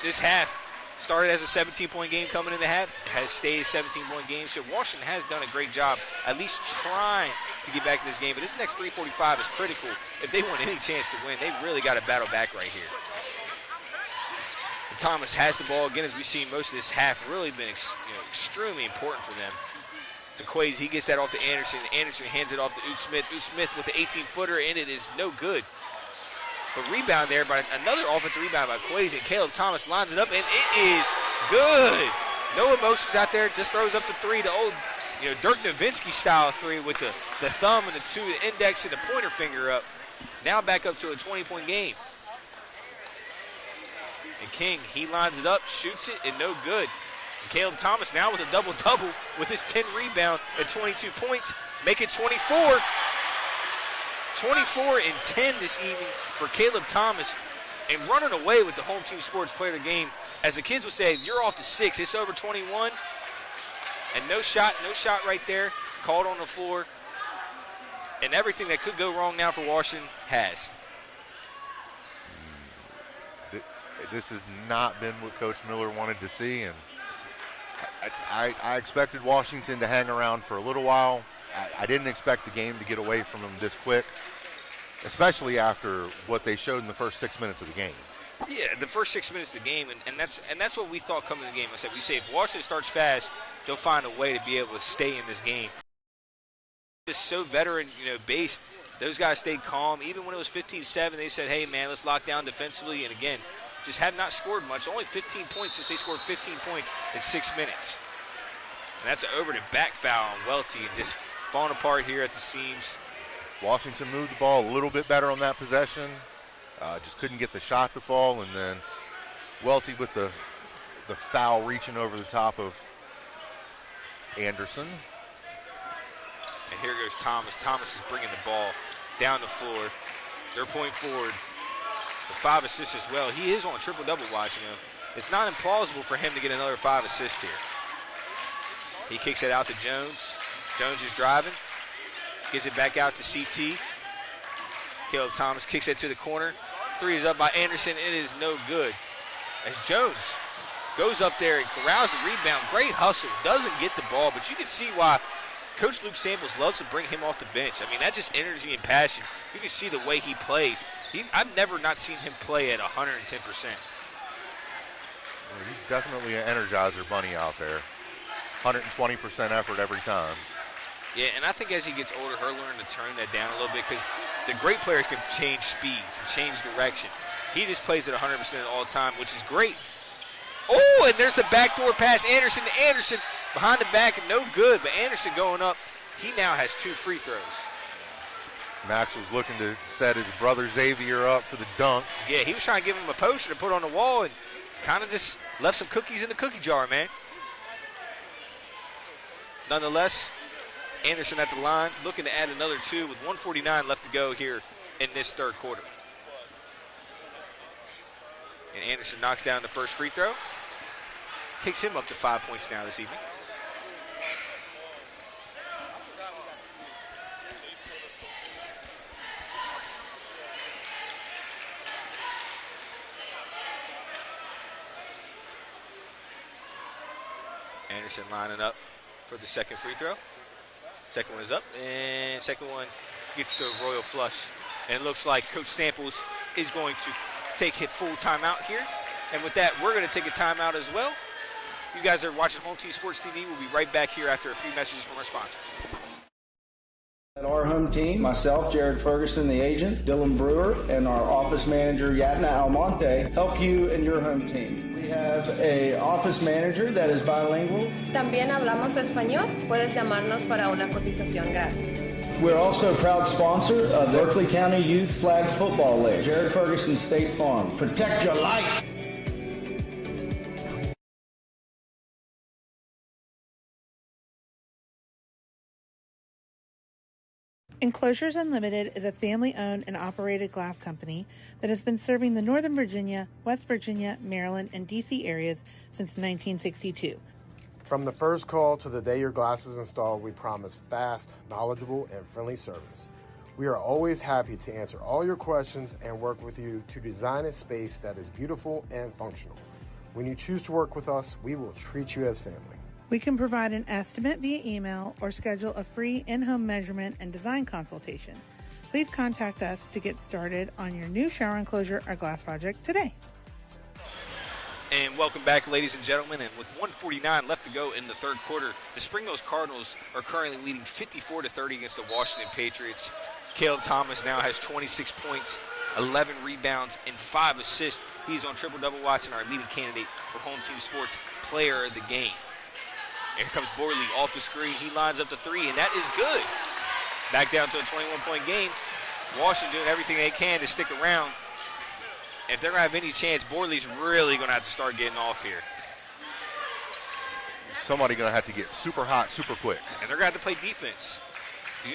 [SPEAKER 2] this half started as a 17-point game coming in the half, it has stayed a 17-point game, so Washington has done a great job at least trying to get back in this game, but this next 3:45 is critical. If they want any chance to win, they really got to battle back right here. And Thomas has the ball again, as we've seen most of this half, really been extremely important for them. To Quays, he gets that off to Anderson. Anderson hands it off to Smith. Smith with the 18-footer, and it is no good. But rebound there by another offensive rebound by Quays, and Caleb Thomas lines it up, and it is good. No emotions out there, just throws up the 3, the old Dirk Nowitzki style 3 with the thumb and the index and the pointer finger up. Now back up to a 20-point game. And King, he lines it up, shoots it, and no good. And Caleb Thomas now with a double-double with his 10 rebound and 22 points, make it 24. 24 and 10 this evening for Caleb Thomas, and running away with the Home Team Sports Player of the Game. As the kids would say, you're off to 6. It's over 21. And no shot right there, called on the floor. And everything that could go wrong now for Washington has.
[SPEAKER 18] This has not been what Coach Miller wanted to see, and I expected Washington to hang around for a little while. I didn't expect the game to get away from them this quick, especially after what they showed in the first 6 minutes of the game.
[SPEAKER 2] Yeah, the first 6 minutes of the game, and that's what we thought coming to the game. I said, we say if Washington starts fast, they'll find a way to be able to stay in this game. Just so veteran, based. Those guys stayed calm. Even when it was 15-7, they said, hey, man, let's lock down defensively. And, again, just have not scored much. Only 15 points since they scored 15 points in 6 minutes. And that's an over-to-back foul on Welty and just falling apart here at the seams.
[SPEAKER 18] Washington moved the ball a little bit better on that possession. Just couldn't get the shot to fall. And then Welty with the foul reaching over the top of Anderson.
[SPEAKER 2] And here goes Thomas. Thomas is bringing the ball down the floor. They're point forward. The 5 assists as well. He is on triple-double watch. It's not implausible for him to get another 5 assists here. He kicks it out to Jones. Jones is driving. Gives it back out to CT. Caleb Thomas kicks it to the corner. 3 is up by Anderson. It is no good. As Jones goes up there and corrals the rebound. Great hustle. Doesn't get the ball, but you can see why Coach Luke Samples loves to bring him off the bench. I mean, that's just energy and passion. You can see the way he plays. I've never not seen him play at 110%.
[SPEAKER 18] He's definitely an energizer bunny out there. 120% effort every time.
[SPEAKER 2] Yeah, and I think as he gets older, he'll learn to turn that down a little bit because the great players can change speeds and change direction. He just plays at 100% all the time, which is great. Oh, and there's the backdoor pass. Anderson to Anderson. Behind the back and no good, but Anderson going up. He now has 2 free throws.
[SPEAKER 18] Max was looking to set his brother Xavier up for the dunk.
[SPEAKER 2] Yeah, he was trying to give him a poster to put on the wall and kind of just left some cookies in the cookie jar, man. Nonetheless, Anderson at the line, looking to add another 2 with 1:49 left to go here in this third quarter. And Anderson knocks down the first free throw. Takes him up to 5 points now this evening. Anderson lining up for the second free throw. Second one is up, and second one gets the royal flush. And it looks like Coach Samples is going to take his full timeout here. And with that, we're going to take a timeout as well. You guys are watching Home Team Sports TV. We'll be right back here after a few messages from our sponsors.
[SPEAKER 21] At our home team, myself, Jared Ferguson, the agent, Dylan Brewer, and our office manager, Yatna Almonte, help you and your home team. We have an office manager that is bilingual.
[SPEAKER 1] También hablamos español. Puedes llamarnos para una cotización gratis.
[SPEAKER 21] We're also a proud sponsor of the Berkeley County Youth Flag Football League. Jared Ferguson State Farm. Protect your life.
[SPEAKER 3] Enclosures Unlimited is a family-owned and operated glass company that has been serving the Northern Virginia, West Virginia, Maryland, and D.C. areas since 1962.
[SPEAKER 23] From the first call to the day your glass is installed, we promise fast, knowledgeable, and friendly service. We are always happy to answer all your questions and work with you to design a space that is beautiful and functional. When you choose to work with us, we will treat you as family.
[SPEAKER 3] We can provide an estimate via email or schedule a free in-home measurement and design consultation. Please contact us to get started on your new shower enclosure or glass project today.
[SPEAKER 2] And welcome back, ladies and gentlemen. And with 1:49 left to go in the third quarter, the Spring Mills Cardinals are currently leading 54-30 against the Washington Patriots. Caleb Thomas now has 26 points, 11 rebounds, and 5 assists. He's on triple-double watch and our leading candidate for Home Team Sports Player of the Game. Here comes Borley off the screen. He lines up the 3, and that is good. Back down to a 21-point game. Washington doing everything they can to stick around. If they're going to have any chance, Borley's really going to have to start getting off here.
[SPEAKER 18] Somebody going to have to get super hot super quick.
[SPEAKER 2] And they're going to have to play defense.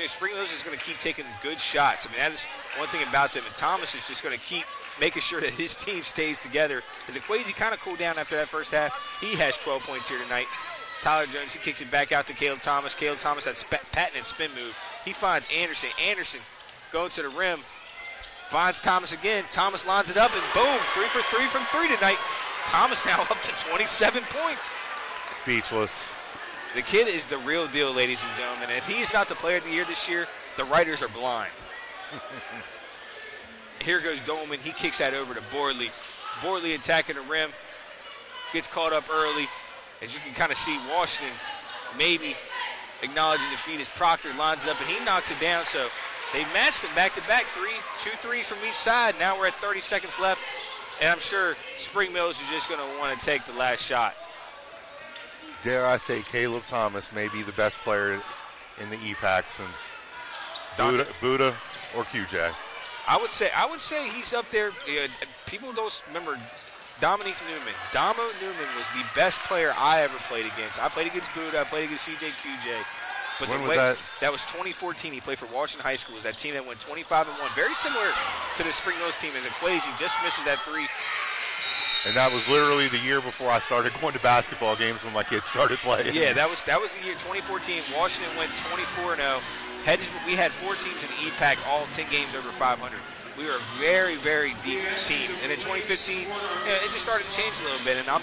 [SPEAKER 2] Spring Mills is going to keep taking good shots. I mean, that is one thing about them. And Thomas is just going to keep making sure that his team stays together. As Equazi kind of cooled down after that first half, he has 12 points here tonight. Tyler Jones, he kicks it back out to Caleb Thomas. Caleb Thomas, that patented spin move. He finds Anderson. Anderson going to the rim. Finds Thomas again. Thomas lines it up, and boom, 3 for 3 from 3 tonight. Thomas now up to 27 points.
[SPEAKER 18] Speechless.
[SPEAKER 2] The kid is the real deal, ladies and gentlemen. If he is not the player of the year this year, the writers are blind. Here goes Dolman. He kicks that over to Borley. Borley attacking the rim. Gets caught up early. As you can kind of see, Washington maybe acknowledging defeat as Proctor lines it up, and he knocks it down. So they matched them back-to-back, 2 threes from each side. Now we're at 30 seconds left, and I'm sure Spring Mills is just going to want to take the last shot.
[SPEAKER 18] Dare I say Caleb Thomas may be the best player in the EPAC since Buddha or QJ.
[SPEAKER 2] I would say he's up there. People don't remember Dominique Newman. Damo Newman was the best player I ever played against. I played against Buddha. I played against CJ QJ. But
[SPEAKER 18] when was that?
[SPEAKER 2] That was 2014. He played for Washington High School. It was that team that went 25-1. Very similar to the Spring Mills team as Equazi just misses that three.
[SPEAKER 18] And that was literally the year before I started going to basketball games when my kids started playing.
[SPEAKER 2] Yeah, that was the year 2014. Washington went 24-0. We had 4 teams in the EPAC, all 10 games over 500. We were a very, very deep team. And in 2015, it just started to change a little bit. And I'm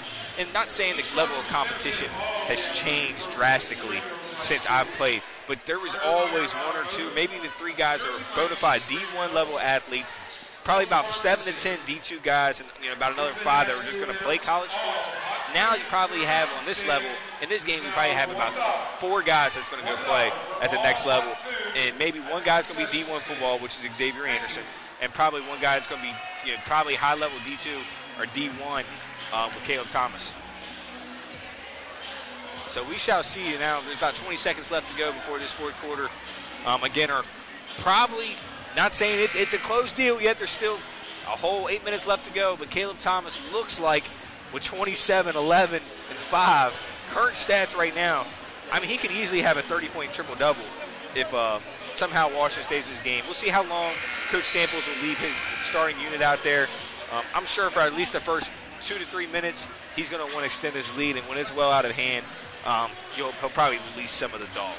[SPEAKER 2] not saying the level of competition has changed drastically since I've played, but there was always 1 or 2, maybe even 3 guys that were bona fide D1 level athletes. Probably about 7 to 10 D2 guys, and about another 5 that were just going to play college sports. Now you probably have on this level, in this game, you probably have about 4 guys that's going to go play at the next level, and maybe 1 guy's going to be D1 football, which is Xavier Anderson, and probably 1 guy that's going to be probably high level D2 or D1 with Caleb Thomas. So we shall see you now. There's about 20 seconds left to go before this fourth quarter. Again, are probably. Not saying it's a closed deal yet. There's still a whole 8 minutes left to go. But Caleb Thomas looks like with 27, 11, and 5, current stats right now, I mean, he could easily have a 30-point triple-double if somehow Washington stays this game. We'll see how long Coach Samples will leave his starting unit out there. I'm sure for at least the first 2 to 3 minutes, he's going to want to extend his lead. And when it's well out of hand, he'll probably release some of the dogs.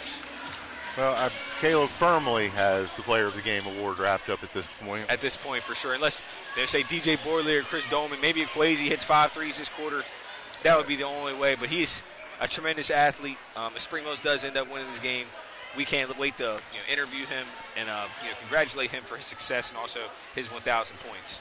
[SPEAKER 18] Well, Caleb firmly has the Player of the Game award wrapped up at this point.
[SPEAKER 2] At this point, for sure. Unless they say DJ Borley or Chris Dolman, maybe Equazi hits 5 threes this quarter. That would be the only way. But he's a tremendous athlete. If Spring Mills does end up winning this game, we can't wait to interview him and congratulate him for his success and also his 1,000 points.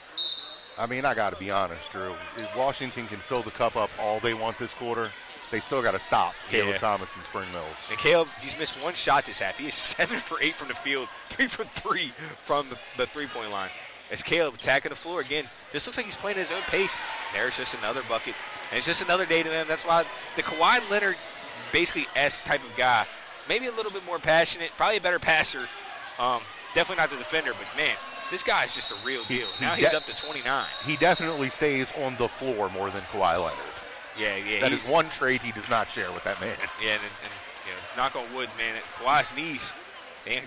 [SPEAKER 18] I mean, I got to be honest, Drew. If Washington can fill the cup up all they want this quarter, they still got to stop Caleb Thomas and Spring Mills.
[SPEAKER 2] And Caleb, he's missed 1 shot this half. He is 7 for 8 from the field, 3 for 3 from the three-point line. As Caleb attacking the floor again, this looks like he's playing at his own pace. There's just another bucket. And it's just another day to him. That's why the Kawhi Leonard basically-esque type of guy, maybe a little bit more passionate, probably a better passer. Definitely not the defender, but man, this guy is just a real deal. Now he's up to 29.
[SPEAKER 18] He definitely stays on the floor more than Kawhi Leonard.
[SPEAKER 2] Yeah.
[SPEAKER 18] That is one trait he does not share with that man.
[SPEAKER 2] Yeah, and knock on wood, man. Kawhi's knees,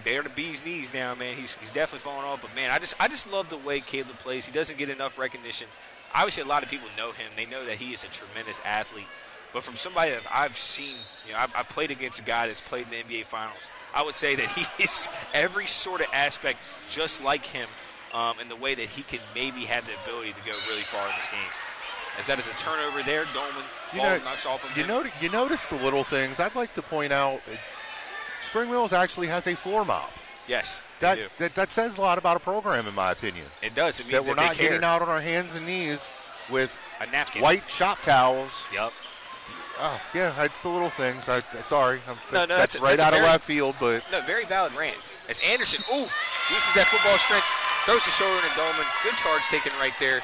[SPEAKER 2] they're the bee's knees now, man. He's definitely falling off. But man, I just love the way Caleb plays. He doesn't get enough recognition. Obviously, a lot of people know him. They know that he is a tremendous athlete. But from somebody that I've seen, I played against a guy that's played in the NBA Finals. I would say that he is every sort of aspect just like him, in the way that he can maybe have the ability to go really far in this game. As that is a turnover there, Dolman knocks off of him.
[SPEAKER 18] You notice the little things. I'd like to point out Spring Mills actually has a floor mop.
[SPEAKER 2] Yes,
[SPEAKER 18] that says a lot about a program, in my opinion.
[SPEAKER 2] It does. It means
[SPEAKER 18] that we're not getting out on our hands and knees with
[SPEAKER 2] a napkin,
[SPEAKER 18] white shop towels.
[SPEAKER 2] Yep.
[SPEAKER 18] Oh, yeah, it's the little things. Sorry.
[SPEAKER 2] That's
[SPEAKER 18] right out of left field, but
[SPEAKER 2] no, very valid rant. As Anderson, uses that football strength, throws his shoulder to Dolman. Good charge taken right there.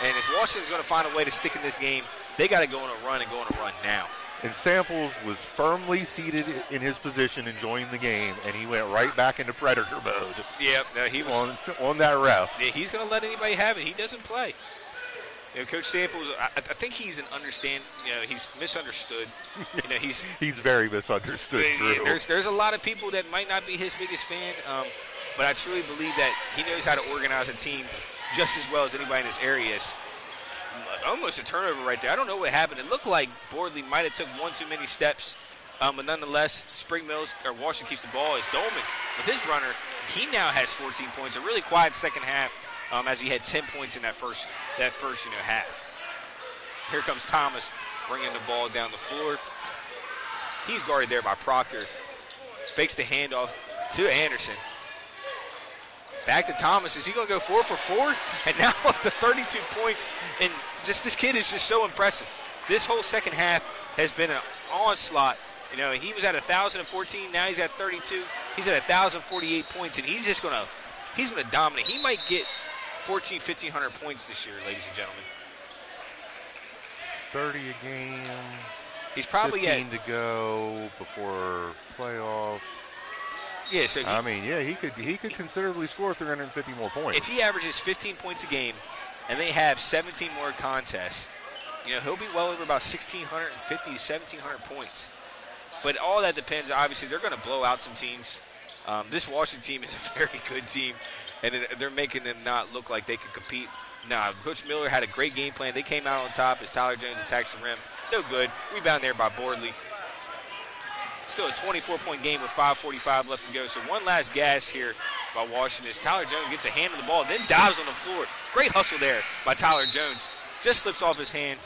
[SPEAKER 2] And if Washington's going to find a way to stick in this game, they got to go on a run and go on a run now.
[SPEAKER 18] And Samples was firmly seated in his position enjoying the game, and he went right back into Predator mode.
[SPEAKER 2] Yep, he was
[SPEAKER 18] on that ref.
[SPEAKER 2] Yeah, he's going to let anybody have it. He doesn't play. Coach Samples, I think he's he's misunderstood. He's
[SPEAKER 18] very misunderstood.
[SPEAKER 2] There's a lot of people that might not be his biggest fan, but I truly believe that he knows how to organize a team just as well as anybody in this area is. Almost a turnover right there. I don't know what happened. It looked like Bordley might have took 1 too many steps, but nonetheless, Washington keeps the ball. As Dolman, with his runner, he now has 14 points. A really quiet second half, as he had 10 points in that first half. Here comes Thomas, bringing the ball down the floor. He's guarded there by Proctor. Fakes the handoff to Anderson. Back to Thomas. Is he going to go 4 for 4? And now up to 32 points. And just this kid is just so impressive. This whole second half has been an onslaught. You know, he was at 1,014. Now he's at 32. He's at 1,048 points, and he's just going to dominate. He might get 1,500 points this year, ladies and gentlemen.
[SPEAKER 18] 30 a game.
[SPEAKER 2] He's probably
[SPEAKER 18] 15 to go before playoffs.
[SPEAKER 2] Yeah, so
[SPEAKER 18] he could considerably score 350 more points.
[SPEAKER 2] If he averages 15 points a game, and they have 17 more contests, you know, he'll be well over about 1,650 to 1,700 points. But all that depends. Obviously, they're going to blow out some teams. This Washington team is a very good team, and they're making them not look like they can compete. Nah, Coach Miller had a great game plan. They came out on top as Tyler Jones attacks the rim. No good. Rebound there by Bordley. Still a 24-point game with 5:45 left to go. So one last gas here by Washington as Tyler Jones gets a hand on the ball, then dives on the floor. Great hustle there by Tyler Jones. Just slips off his hand.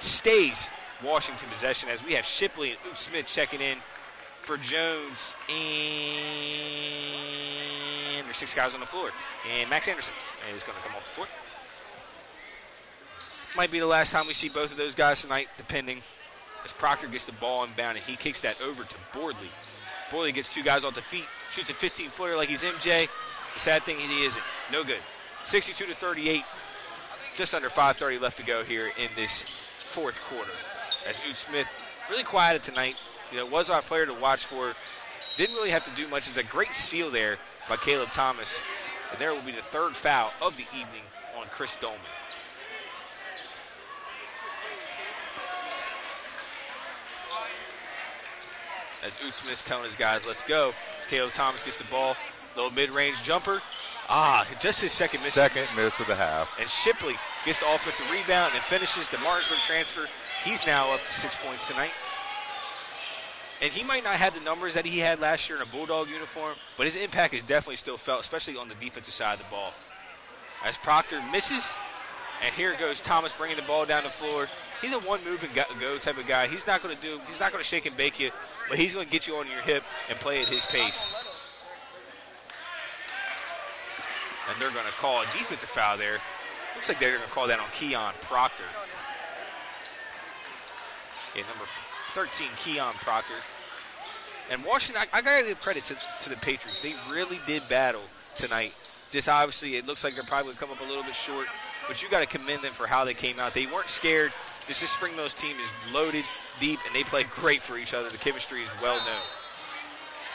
[SPEAKER 2] Stays Washington possession as we have Shipley and Oot Smith checking in for Jones. And there's 6 guys on the floor. And Max Anderson is going to come off the floor. Might be the last time we see both of those guys tonight, depending. As Proctor gets the ball inbound and he kicks that over to Bordley. Bordley gets 2 guys off the feet, shoots a 15-footer like he's MJ. The sad thing is he isn't. No good. 62-38. Just under 5:30 left to go here in this fourth quarter. As Oot Smith really quieted tonight. You know, was our player to watch for. Didn't really have to do much. It's a great steal there by Caleb Thomas. And there will be the 3rd foul of the evening on Chris Dolman. As Oot Smith's telling his guys, let's go. As Caleb Thomas gets the ball. Little mid-range jumper. Just his second miss.
[SPEAKER 18] Second miss of the half.
[SPEAKER 2] And Shipley gets the offensive rebound and finishes the Martinsburg transfer. He's now up to 6 points tonight. And he might not have the numbers that he had last year in a Bulldog uniform, but his impact is definitely still felt, especially on the defensive side of the ball. As Proctor misses, and here goes Thomas bringing the ball down the floor. He's a one-move and go type of guy. He's not going to shake and bake you, but he's going to get you on your hip and play at his pace. And they're going to call a defensive foul there. Looks like they're going to call that on Keon Proctor. Yeah, number 13, Keon Proctor. And Washington, I got to give credit to the Patriots. They really did battle tonight. Just obviously, it looks like they're probably going to come up a little bit short. But you got to commend them for how they came out. They weren't scared. This Spring Mills team is loaded, deep, and they play great for each other. The chemistry is well known.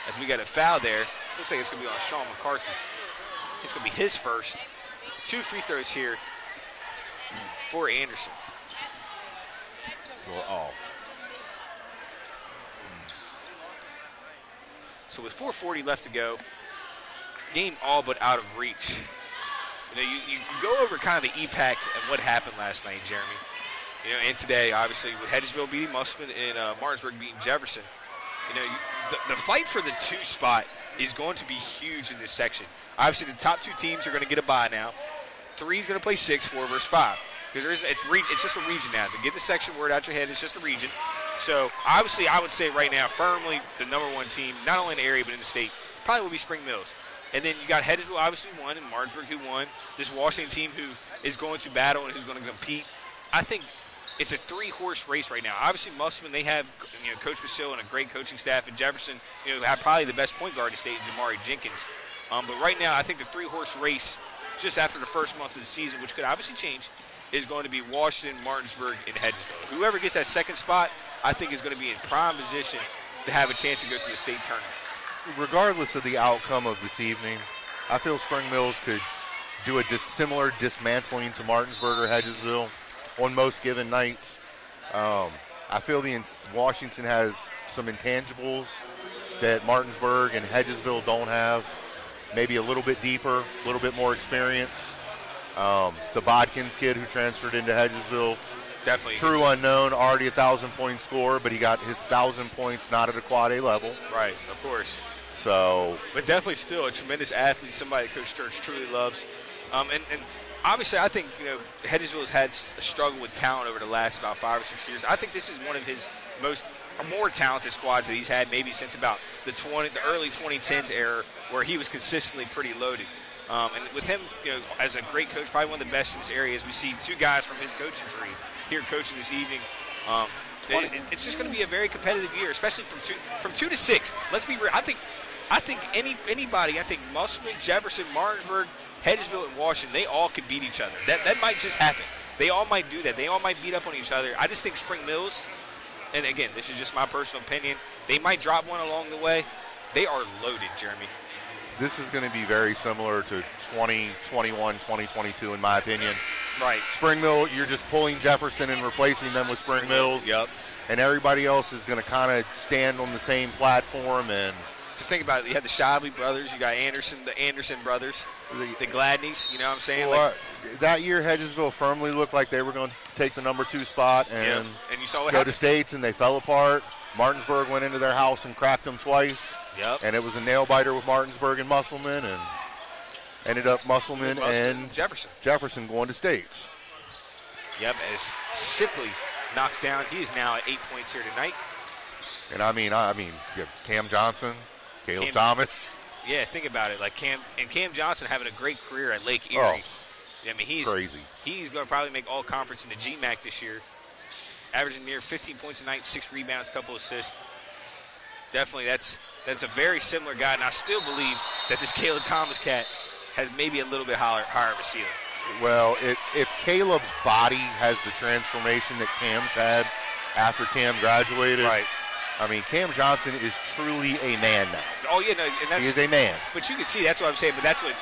[SPEAKER 2] As we got a foul there, looks like it's going to be on Sean McCarthy. It's going to be his first. 2 free throws here for Anderson. So with 4:40 left to go, game all but out of reach. You know, you go over kind of the EPAC and what happened last night, Jeremy. You know, and today, obviously, with Hedgesville beating Musselman and Martinsburg beating Jefferson. You know, the fight for the 2 spot is going to be huge in this section. Obviously, the top 2 teams are going to get a bye now. 3 is going to play 6, 4 versus 5. Because it's just a region now. To get the section word out your head, it's just a region. So, obviously, I would say right now, firmly, the number 1 team, not only in the area but in the state, probably will be Spring Mills. And then you got Hedgesville obviously won and Martinsburg who won. This Washington team who is going to battle and who's going to compete. I think it's a 3-horse race right now. Obviously, Musselman, they have Coach Basile and a great coaching staff. And Jefferson, have probably the best point guard in the state, Jamari Jenkins. But right now, I think the 3-horse race, just after the first month of the season, which could obviously change, is going to be Washington, Martinsburg, and Hedgesville. Whoever gets that 2nd spot, I think is going to be in prime position to have a chance to go to the state tournament.
[SPEAKER 18] Regardless of the outcome of this evening, I feel Spring Mills could do a similar dismantling to Martinsburg or Hedgesville on most given nights. I feel Washington has some intangibles that Martinsburg and Hedgesville don't have. Maybe a little bit deeper, a little bit more experience. The Bodkins kid who transferred into Hedgesville,
[SPEAKER 2] definitely
[SPEAKER 18] true unknown, already a 1,000-point scorer, but he got his 1,000 points not at a quad A level.
[SPEAKER 2] Right, of course.
[SPEAKER 18] So,
[SPEAKER 2] but definitely still a tremendous athlete, somebody Coach Church truly loves. And obviously, I think Hedgesville has had a struggle with talent over the last about 5 or 6 years. I think this is one of his more talented squads that he's had maybe since about the early 2010s era, where he was consistently pretty loaded. And with him, as a great coach, probably one of the best in this area, as we see two guys from his coaching tree here coaching this evening. It's just going to be a very competitive year, especially from 2 to 6. Let's be real. I think anybody. I think Musselman, Jefferson, Martinsburg, Hedgesville, and Washington, they all could beat each other. That might just happen. They all might do that. They all might beat up on each other. I just think Spring Mills, and again, this is just my personal opinion, they might drop one along the way. They are loaded, Jeremy.
[SPEAKER 18] This is going to be very similar to 2021, 2022, in my opinion.
[SPEAKER 2] Right.
[SPEAKER 18] Spring Mill, you're just pulling Jefferson and replacing them with Spring Mills.
[SPEAKER 2] Yep.
[SPEAKER 18] And everybody else is going to kind of stand on the same platform. And
[SPEAKER 2] just think about it. You had the Shibley brothers. You got the Anderson brothers, the Gladneys. You know what I'm saying?
[SPEAKER 18] Well, that year, Hedgesville firmly looked like they were going to take the number 2 spot and
[SPEAKER 2] you saw what
[SPEAKER 18] go
[SPEAKER 2] happened.
[SPEAKER 18] to states, and they fell apart. Martinsburg went into their house and cracked them twice.
[SPEAKER 2] Yep.
[SPEAKER 18] And it was a nail-biter with Martinsburg and Musselman, and ended up Musselman and Jefferson going to states.
[SPEAKER 2] Yep, as Shipley knocks down. He is now at 8 points here tonight.
[SPEAKER 18] And I mean, you have Cam Johnson, Caleb Thomas.
[SPEAKER 2] Yeah, think about it. Like Cam Johnson having a great career at Lake Erie. I mean, he's
[SPEAKER 18] crazy.
[SPEAKER 2] He's going to probably make all conference in the GMAC this year. Averaging near 15 points a night, 6 rebounds, couple assists. Definitely, that's a very similar guy, and I still believe that this Caleb Thomas cat has maybe a little bit higher of a ceiling.
[SPEAKER 18] Well, if Caleb's body has the transformation that Cam's had after Cam graduated,
[SPEAKER 2] right?
[SPEAKER 18] I mean, Cam Johnson is truly a man now.
[SPEAKER 2] Oh yeah, no, and that's,
[SPEAKER 18] he is a man.
[SPEAKER 2] But you can see that's what I'm saying. But that's what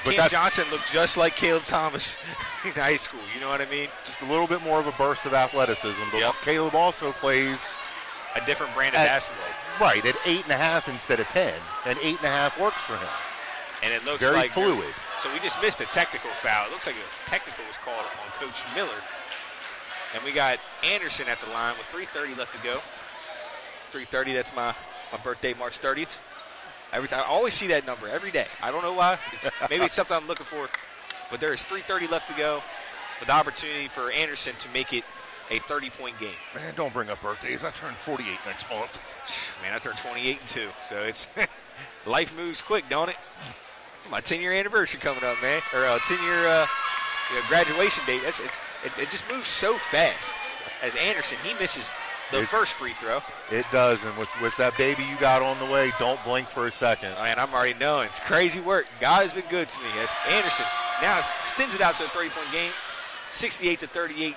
[SPEAKER 2] Cam Johnson looked just like Caleb Thomas in high school. You know what I mean?
[SPEAKER 18] Just a little bit more of a burst of athleticism. But Caleb also plays
[SPEAKER 2] a different brand of basketball.
[SPEAKER 18] Right, at 8.5 instead of 10, and 8.5 works for him.
[SPEAKER 2] And it looks
[SPEAKER 18] very
[SPEAKER 2] like
[SPEAKER 18] fluid.
[SPEAKER 2] So we just missed a technical foul. It looks like a technical was called on Coach Miller. And we got Anderson at the line with 3:30 left to go. 3:30, that's my birthday, March 30th. Every time, I always see that number every day. I don't know why. Maybe it's something I'm looking for. But there is 3:30 left to go with the opportunity for Anderson to make it a 30-point game.
[SPEAKER 18] Man, don't bring up birthdays. I turn 48 next month.
[SPEAKER 2] Man, I turned 28 in 2. So it's life moves quick, don't it? My 10-year anniversary coming up, man. Or 10-year graduation date. It just moves so fast. As Anderson, he misses the first free throw.
[SPEAKER 18] It does, and with that baby you got on the way, don't blink for a second.
[SPEAKER 2] Oh, and I'm already knowing. It's crazy work. God has been good to me. As Anderson now extends it out to a 30-point game, 68-38.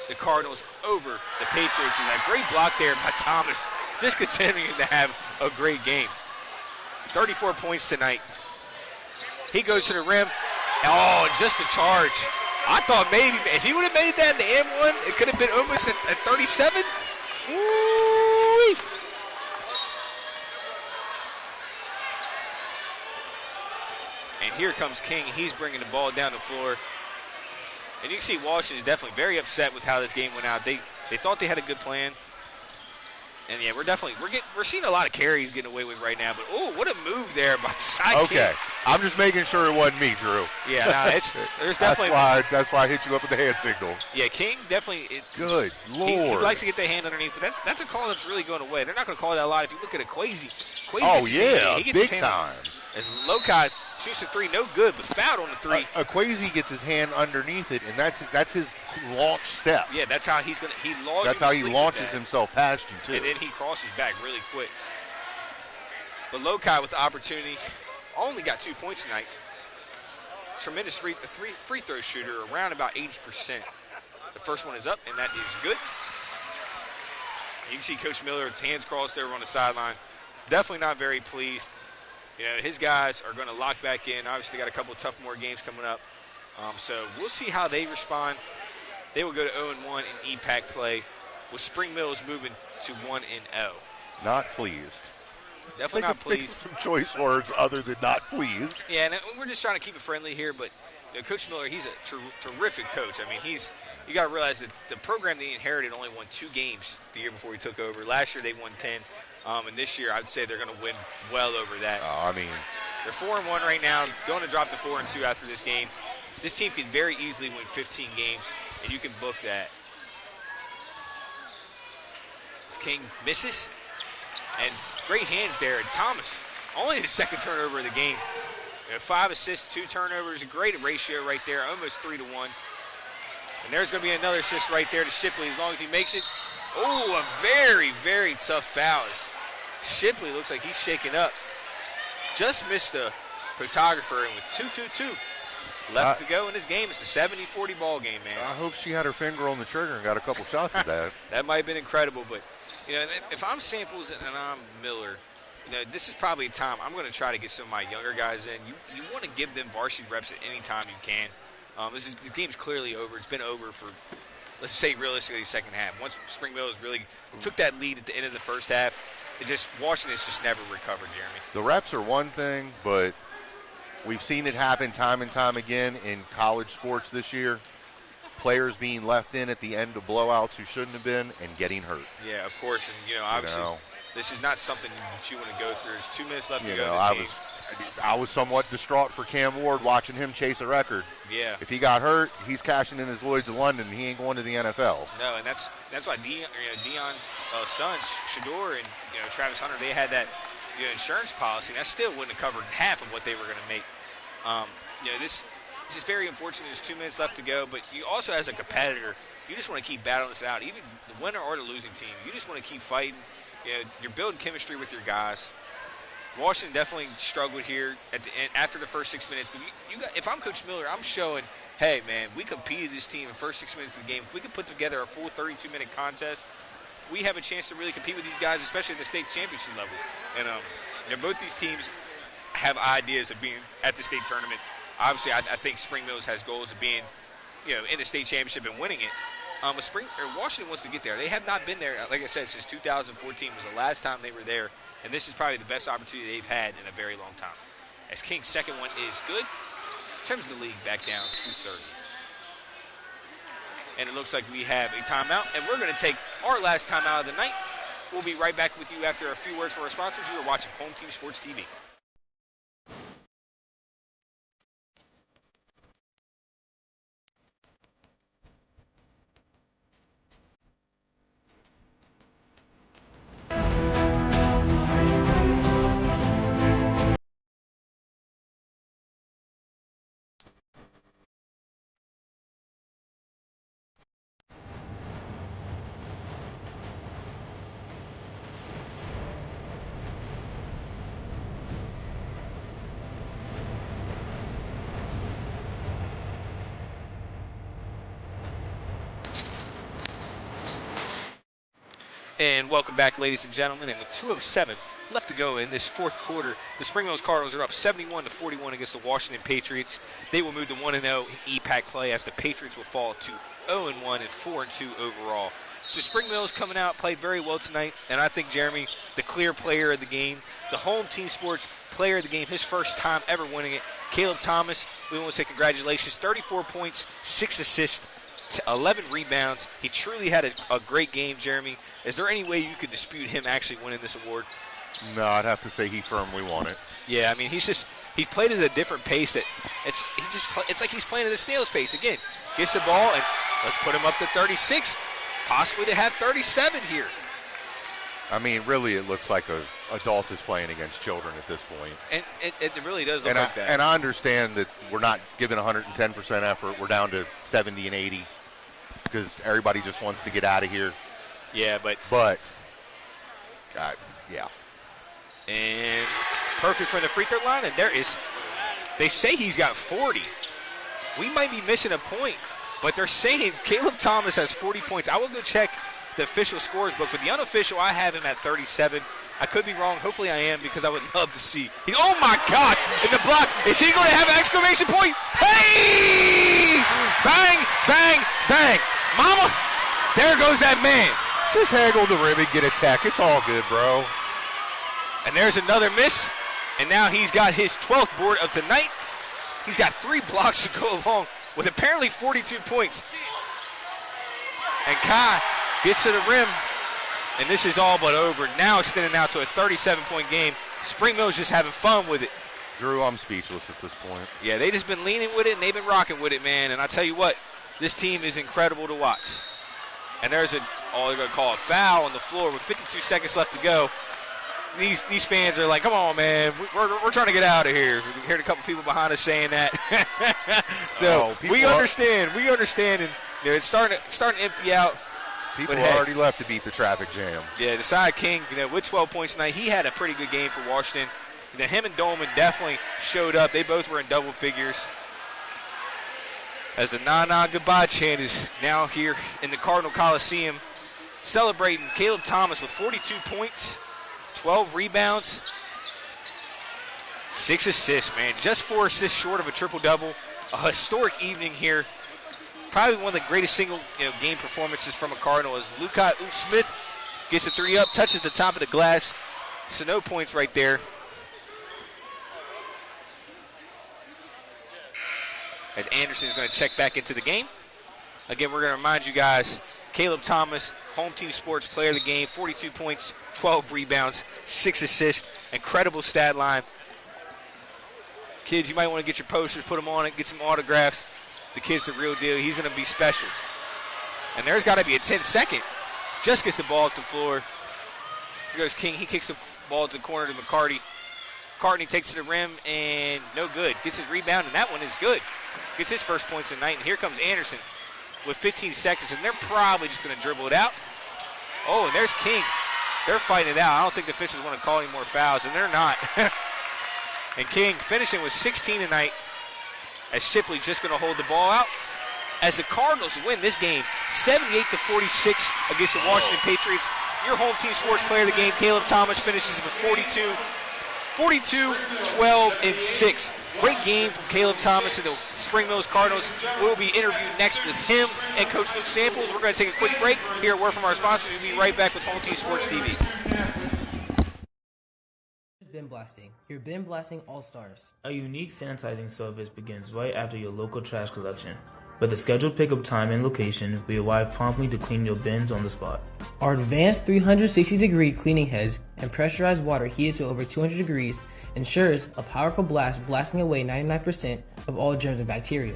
[SPEAKER 2] The Cardinals over the Patriots. And that great block there by Thomas, just continuing to have a great game. 34 points tonight. He goes to the rim. Oh, just a charge. I thought maybe if he would have made that in the M1, it could have been almost at 37. Woo-wee. And here comes King. He's bringing the ball down the floor. And you can see Washington is definitely very upset with how this game went out. They thought they had a good plan. And yeah, we're seeing a lot of carries getting away with right now. But what a move there by King.
[SPEAKER 18] Okay, I'm just making sure it wasn't me, Drew.
[SPEAKER 2] Yeah, no, there's definitely
[SPEAKER 18] that's why I hit you up with the hand signal.
[SPEAKER 2] Yeah, King definitely.
[SPEAKER 18] Good Lord,
[SPEAKER 2] he likes to get the hand underneath, but that's a call that's really going away. They're not going to call that a lot. If you look at Kwesi.
[SPEAKER 18] Oh yeah, big time.
[SPEAKER 2] As Lokai shoots a 3, no good, but fouled on the 3.
[SPEAKER 18] Kwesi gets his hand underneath it, and that's his launch step.
[SPEAKER 2] Yeah, that's how he
[SPEAKER 18] launches himself past you too.
[SPEAKER 2] And then he crosses back really quick. But Lokai with the opportunity, only got 2 points tonight. Tremendous free throw shooter, around about 80%. The first one is up, and that is good. You can see Coach Miller with his hands crossed over on the sideline. Definitely not very pleased. You know, his guys are going to lock back in. Obviously, they got a couple of tough more games coming up. So we'll see how they respond. They will go to 0-1 in EPAC play, with Spring Mills moving to 1-0.
[SPEAKER 18] Not pleased.
[SPEAKER 2] Definitely not pleased.
[SPEAKER 18] Think of some choice words other than not pleased.
[SPEAKER 2] Yeah, and we're just trying to keep it friendly here. But Coach Miller, he's a terrific coach. I mean, you got to realize that the program they inherited only won 2 games the year before he took over. Last year they won 10. And this year, I'd say they're going to win well over that. They're 4-1 right now, going to drop to 4-2 after this game. This team can very easily win 15 games, and you can book that. As King misses, and great hands there. And Thomas, only his second turnover of the game. 5 assists, 2 turnovers, a great ratio right there, almost 3-1. And there's going to be another assist right there to Shipley as long as he makes it. Oh, a very, very tough foul. Shipley looks like he's shaking up. Just missed the photographer, and with 2-2-2 left to go in this game, it's a 70-40 ball game, man.
[SPEAKER 18] I hope she had her finger on the trigger and got a couple shots at that.
[SPEAKER 2] That might have been incredible, but if I'm Samples and I'm Miller, this is probably a time I'm going to try to get some of my younger guys in. You want to give them varsity reps at any time you can. The game's clearly over. It's been over for, let's say, realistically, the second half. Once Spring Mills really took that lead at the end of the first half, Washington's just never recovered, Jeremy.
[SPEAKER 18] The reps are one thing, but we've seen it happen time and time again in college sports this year. Players being left in at the end of blowouts who shouldn't have been and getting hurt.
[SPEAKER 2] Yeah, of course. And, obviously, this is not something that you want to go through. There's 2 minutes left to go in this game.
[SPEAKER 18] I was somewhat distraught for Cam Ward watching him chase a record.
[SPEAKER 2] Yeah.
[SPEAKER 18] If he got hurt, he's cashing in his Lloyd's of London, and he ain't going to the NFL.
[SPEAKER 2] No, and that's why Deion's sons, Shador and Travis Hunter, they had that insurance policy, and that still wouldn't have covered half of what they were going to make. This is very unfortunate. There's 2 minutes left to go, but you also, as a competitor, you just want to keep battling this out. Even the winner or the losing team, you just want to keep fighting. You're building chemistry with your guys. Washington definitely struggled here at the end, after the first 6 minutes. But if I'm Coach Miller, I'm showing, hey, man, we competed this team in the first 6 minutes of the game. If we can put together a full 32-minute contest, we have a chance to really compete with these guys, especially at the state championship level. And both these teams have ideas of being at the state tournament. Obviously, I think Spring Mills has goals of being, in the state championship and winning it. Washington wants to get there. They have not been there, like I said, since 2014 was the last time they were there, and this is probably the best opportunity they've had in a very long time. As King's second one is good, in terms of the league, back down 230. And it looks like we have a timeout, and we're going to take our last timeout of the night. We'll be right back with you after a few words from our sponsors. You are watching Home Team Sports TV. And welcome back, ladies and gentlemen. And with 2:07 left to go in this fourth quarter, the Spring Mills Cardinals are up 71-41 against the Washington Patriots. They will move to 1-0 in EPAC play, as the Patriots will fall to 0-1 and 4-2 overall. So Spring Mills coming out, played very well tonight, and I think Jeremy, the clear player of the game, the Home Team Sports player of the game, his first time ever winning it. Caleb Thomas, we want to say congratulations, 34 points, 6 assists, 11 rebounds. He truly had a great game, Jeremy. Is there any way you could dispute him actually winning this award?
[SPEAKER 18] No, I'd have to say he firmly won it.
[SPEAKER 2] Yeah, I mean, he's played at a different pace. It's like he's playing at a snail's pace. Again, gets the ball, and let's put him up to 36, possibly to have 37 here.
[SPEAKER 18] I mean, really, it looks like an adult is playing against children at this point.
[SPEAKER 2] And it really does look like that.
[SPEAKER 18] And I understand that we're not giving 110% effort. We're down to 70 and 80 because everybody just wants to get out of here.
[SPEAKER 2] Yeah, but
[SPEAKER 18] yeah.
[SPEAKER 2] And perfect from the free throw line, and they say he's got 40. We might be missing a point, but they're saying Caleb Thomas has 40 points. I will go check the official scores book, but the unofficial, I have him at 37. I could be wrong. Hopefully I am, because I would love to see. Oh, my God, in the block. Is he going to have an exclamation point? Hey! Bang, bang, bang. Mama, there goes that man.
[SPEAKER 18] Just haggle the rim and get a tech. It's all good, bro.
[SPEAKER 2] And there's another miss, and now he's got his 12th board of the night. He's got 3 blocks to go along with apparently 42 points. And Kai gets to the rim, and this is all but over. Now extending out to a 37-point game. Spring Mills just having fun with it.
[SPEAKER 18] Drew, I'm speechless at this point.
[SPEAKER 2] Yeah, they just been leaning with it, and they've been rocking with it, man. And I tell you what, this team is incredible to watch. And there's they're going to call a foul on the floor with 52 seconds left to go. these fans are like, come on, man, we're trying to get out of here. We heard a couple people behind us saying that. So we understand, and it's starting to empty out.
[SPEAKER 18] People already left to beat the traffic jam.
[SPEAKER 2] Yeah, Desai King, with 12 points tonight, he had a pretty good game for Washington. Him and Dolman definitely showed up. They both were in double figures. As the na-na goodbye chant is now here in the Cardinal Coliseum, celebrating Caleb Thomas with 42 points, 12 rebounds, 6 assists, man. Just 4 assists short of a triple-double. A historic evening here. Probably one of the greatest single game performances from a Cardinal as Lukai Smith gets a 3 up, touches the top of the glass. So no points right there. As Anderson is going to check back into the game. Again, we're going to remind you guys, Caleb Thomas, Home Team Sports Player of the Game, 42 points, 12 rebounds, 6 assists, incredible stat line. Kids, you might want to get your posters, put them on it, get some autographs. The kid's the real deal. He's going to be special. And there's got to be a 10-second. Just gets the ball at the floor. Here goes King. He kicks the ball to the corner to McCarty. McCartney takes to the rim, and no good. Gets his rebound, and that one is good. Gets his first points of the night, and here comes Anderson with 15 seconds, and they're probably just going to dribble it out. Oh, and there's King. They're fighting it out. I don't think the officials want to call any more fouls, and they're not. And King finishing with 16 tonight, as Shipley just going to hold the ball out. As the Cardinals win this game, 78-46 against the Washington Patriots. Your Home Team Sports Player of the Game, Caleb Thomas, finishes with 42, 12, and 6. Great game from Caleb Thomas and the Spring Mills Cardinals. We'll be interviewed next with him and Coach Luke Samples. We're going to take a quick break. Hear a word from our sponsors. We'll be right back with Home Team Sports TV.
[SPEAKER 6] Bin Blasting, your bin blasting all-stars. A unique sanitizing service begins right after your local trash collection. With a scheduled pickup time and location, we arrive promptly to clean your bins on the spot. Our advanced 360-degree cleaning heads and pressurized water heated to over 200 degrees ensures a powerful blast blasting away 99% of all germs and bacteria.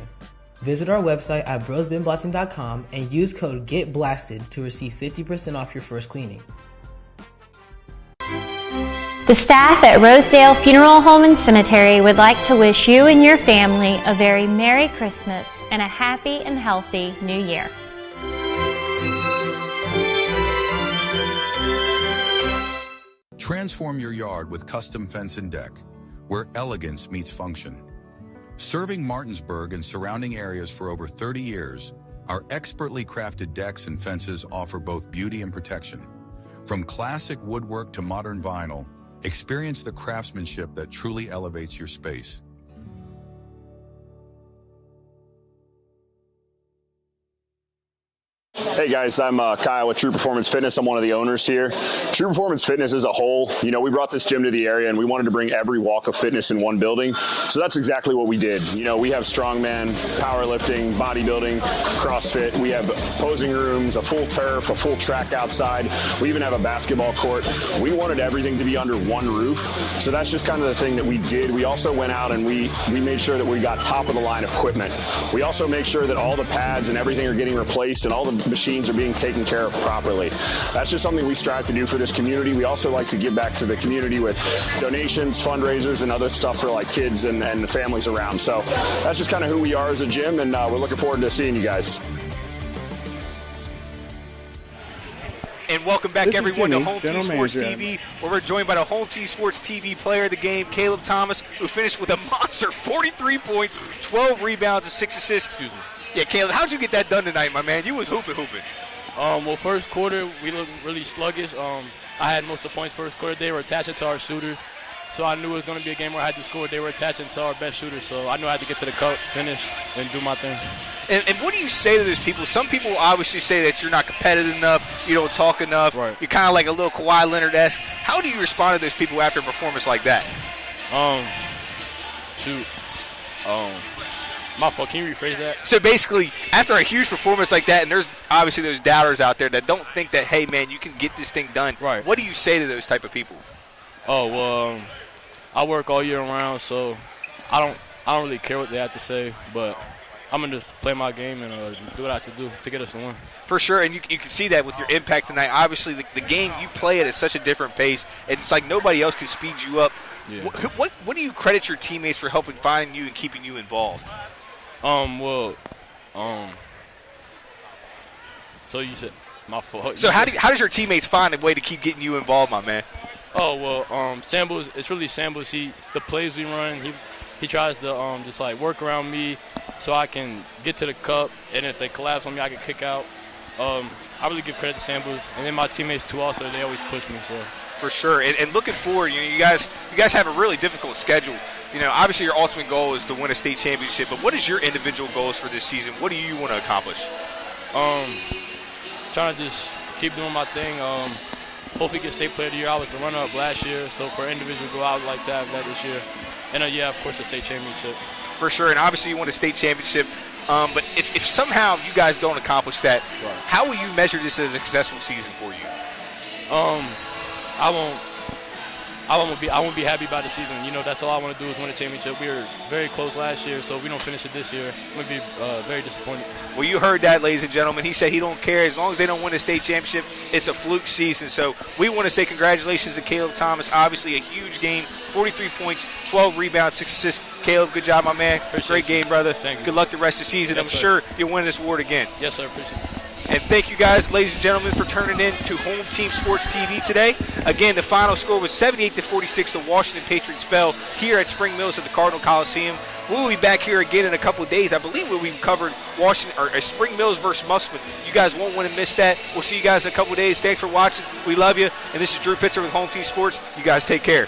[SPEAKER 6] Visit our website at brosbinblasting.com and use code GETBLASTED to receive 50% off your first cleaning.
[SPEAKER 7] The staff at Rosedale Funeral Home and Cemetery would like to wish you and your family a very Merry Christmas and a happy and healthy New Year.
[SPEAKER 24] Transform your yard with custom fence and deck, where elegance meets function. Serving Martinsburg and surrounding areas for over 30 years, our expertly crafted decks and fences offer both beauty and protection. From classic woodwork to modern vinyl, experience the craftsmanship that truly elevates your space.
[SPEAKER 8] Hey guys, I'm Kyle with True Performance Fitness. I'm one of the owners here. True Performance Fitness as a whole, we brought this gym to the area and we wanted to bring every walk of fitness in one building. So that's exactly what we did. We have strongman, powerlifting, bodybuilding, CrossFit. We have posing rooms, a full turf, a full track outside. We even have a basketball court. We wanted everything to be under one roof. So that's just kind of the thing that we did. We also went out and we made sure that we got top of the line equipment. We also make sure that all the pads and everything are getting replaced and all the machines are being taken care of properly. That's just something we strive to do for this community. We also like to give back to the community with donations, fundraisers, and other stuff for like kids and the families around. So that's just kind of who we are as a gym, and we're looking forward to seeing you guys.
[SPEAKER 2] And welcome back, everyone, to Home Team Sports TV, where we're joined by the Home Team Sports TV Player of the Game, Caleb Thomas, who finished with a monster 43 points, 12 rebounds, and 6 assists. Excuse me. Yeah, Caleb, how'd you get that done tonight, my man? You was hooping.
[SPEAKER 4] Well, first quarter, we looked really sluggish. I had most of the points first quarter. They were attaching to our shooters, so I knew it was going to be a game where I had to score. They were attaching to our best shooters, so I knew I had to get to the cup, finish, and do my thing.
[SPEAKER 2] And what do you say to those people? Some people obviously say that you're not competitive enough, you don't talk enough, right. You're kind of like a little Kawhi Leonard-esque. How do you respond to those people after a performance like that?
[SPEAKER 4] My fault. Can you rephrase that?
[SPEAKER 2] So basically, after a huge performance like that, and there's obviously those doubters out there that don't think that, hey, man, you can get this thing done. Right. What do you say to those type of people?
[SPEAKER 4] I work all year round, so I don't really care what they have to say. But I'm going to play my game and do what I have to do to get us the win.
[SPEAKER 2] For sure, and you can see that with your impact tonight. Obviously, the game you play at such a different pace, and it's like nobody else can speed you up. Yeah. What do you credit your teammates for helping find you and keeping you involved?
[SPEAKER 4] So you said my fault.
[SPEAKER 2] So how does your teammates find a way to keep getting you involved, my man?
[SPEAKER 4] Oh well, Sambo's. It's really Sambo's. The plays we run, he tries to just like work around me so I can get to the cup, and if they collapse on me, I can kick out. I really give credit to Sambo's, and then my teammates too. Also, they always push me. So
[SPEAKER 2] for sure, and looking forward, you guys have a really difficult schedule. Obviously your ultimate goal is to win a state championship, but what is your individual goals for this season? What do you want to accomplish?
[SPEAKER 4] Trying to just keep doing my thing. Hopefully get state player of the year. I was the runner-up last year, so for individual goal, I would like to have that this year. And of course, a state championship. For sure, and obviously you want a state championship. But if somehow you guys don't accomplish that, right, how will you measure this as a successful season for you? I won't be happy about the season. That's all I want to do is win a championship. We were very close last year, so if we don't finish it this year, I'm going to be very disappointed. Well, you heard that, ladies and gentlemen. He said he don't care. As long as they don't win a state championship, it's a fluke season. So we want to say congratulations to Caleb Thomas. Obviously a huge game, 43 points, 12 rebounds, 6 assists. Caleb, good job, my man. Great game, brother. Thank you. Good luck the rest of the season. Yes, I'm sure you'll win this award again. Yes, sir. Appreciate it. And thank you guys, ladies and gentlemen, for turning in to Home Team Sports TV today. Again, the final score was 78-46. The Washington Patriots fell here at Spring Mills at the Cardinal Coliseum. We'll be back here again in a couple of days. I believe we've covered Spring Mills versus Musqueam. You guys won't want to miss that. We'll see you guys in a couple of days. Thanks for watching. We love you. And this is Drew Pitzer with Home Team Sports. You guys take care.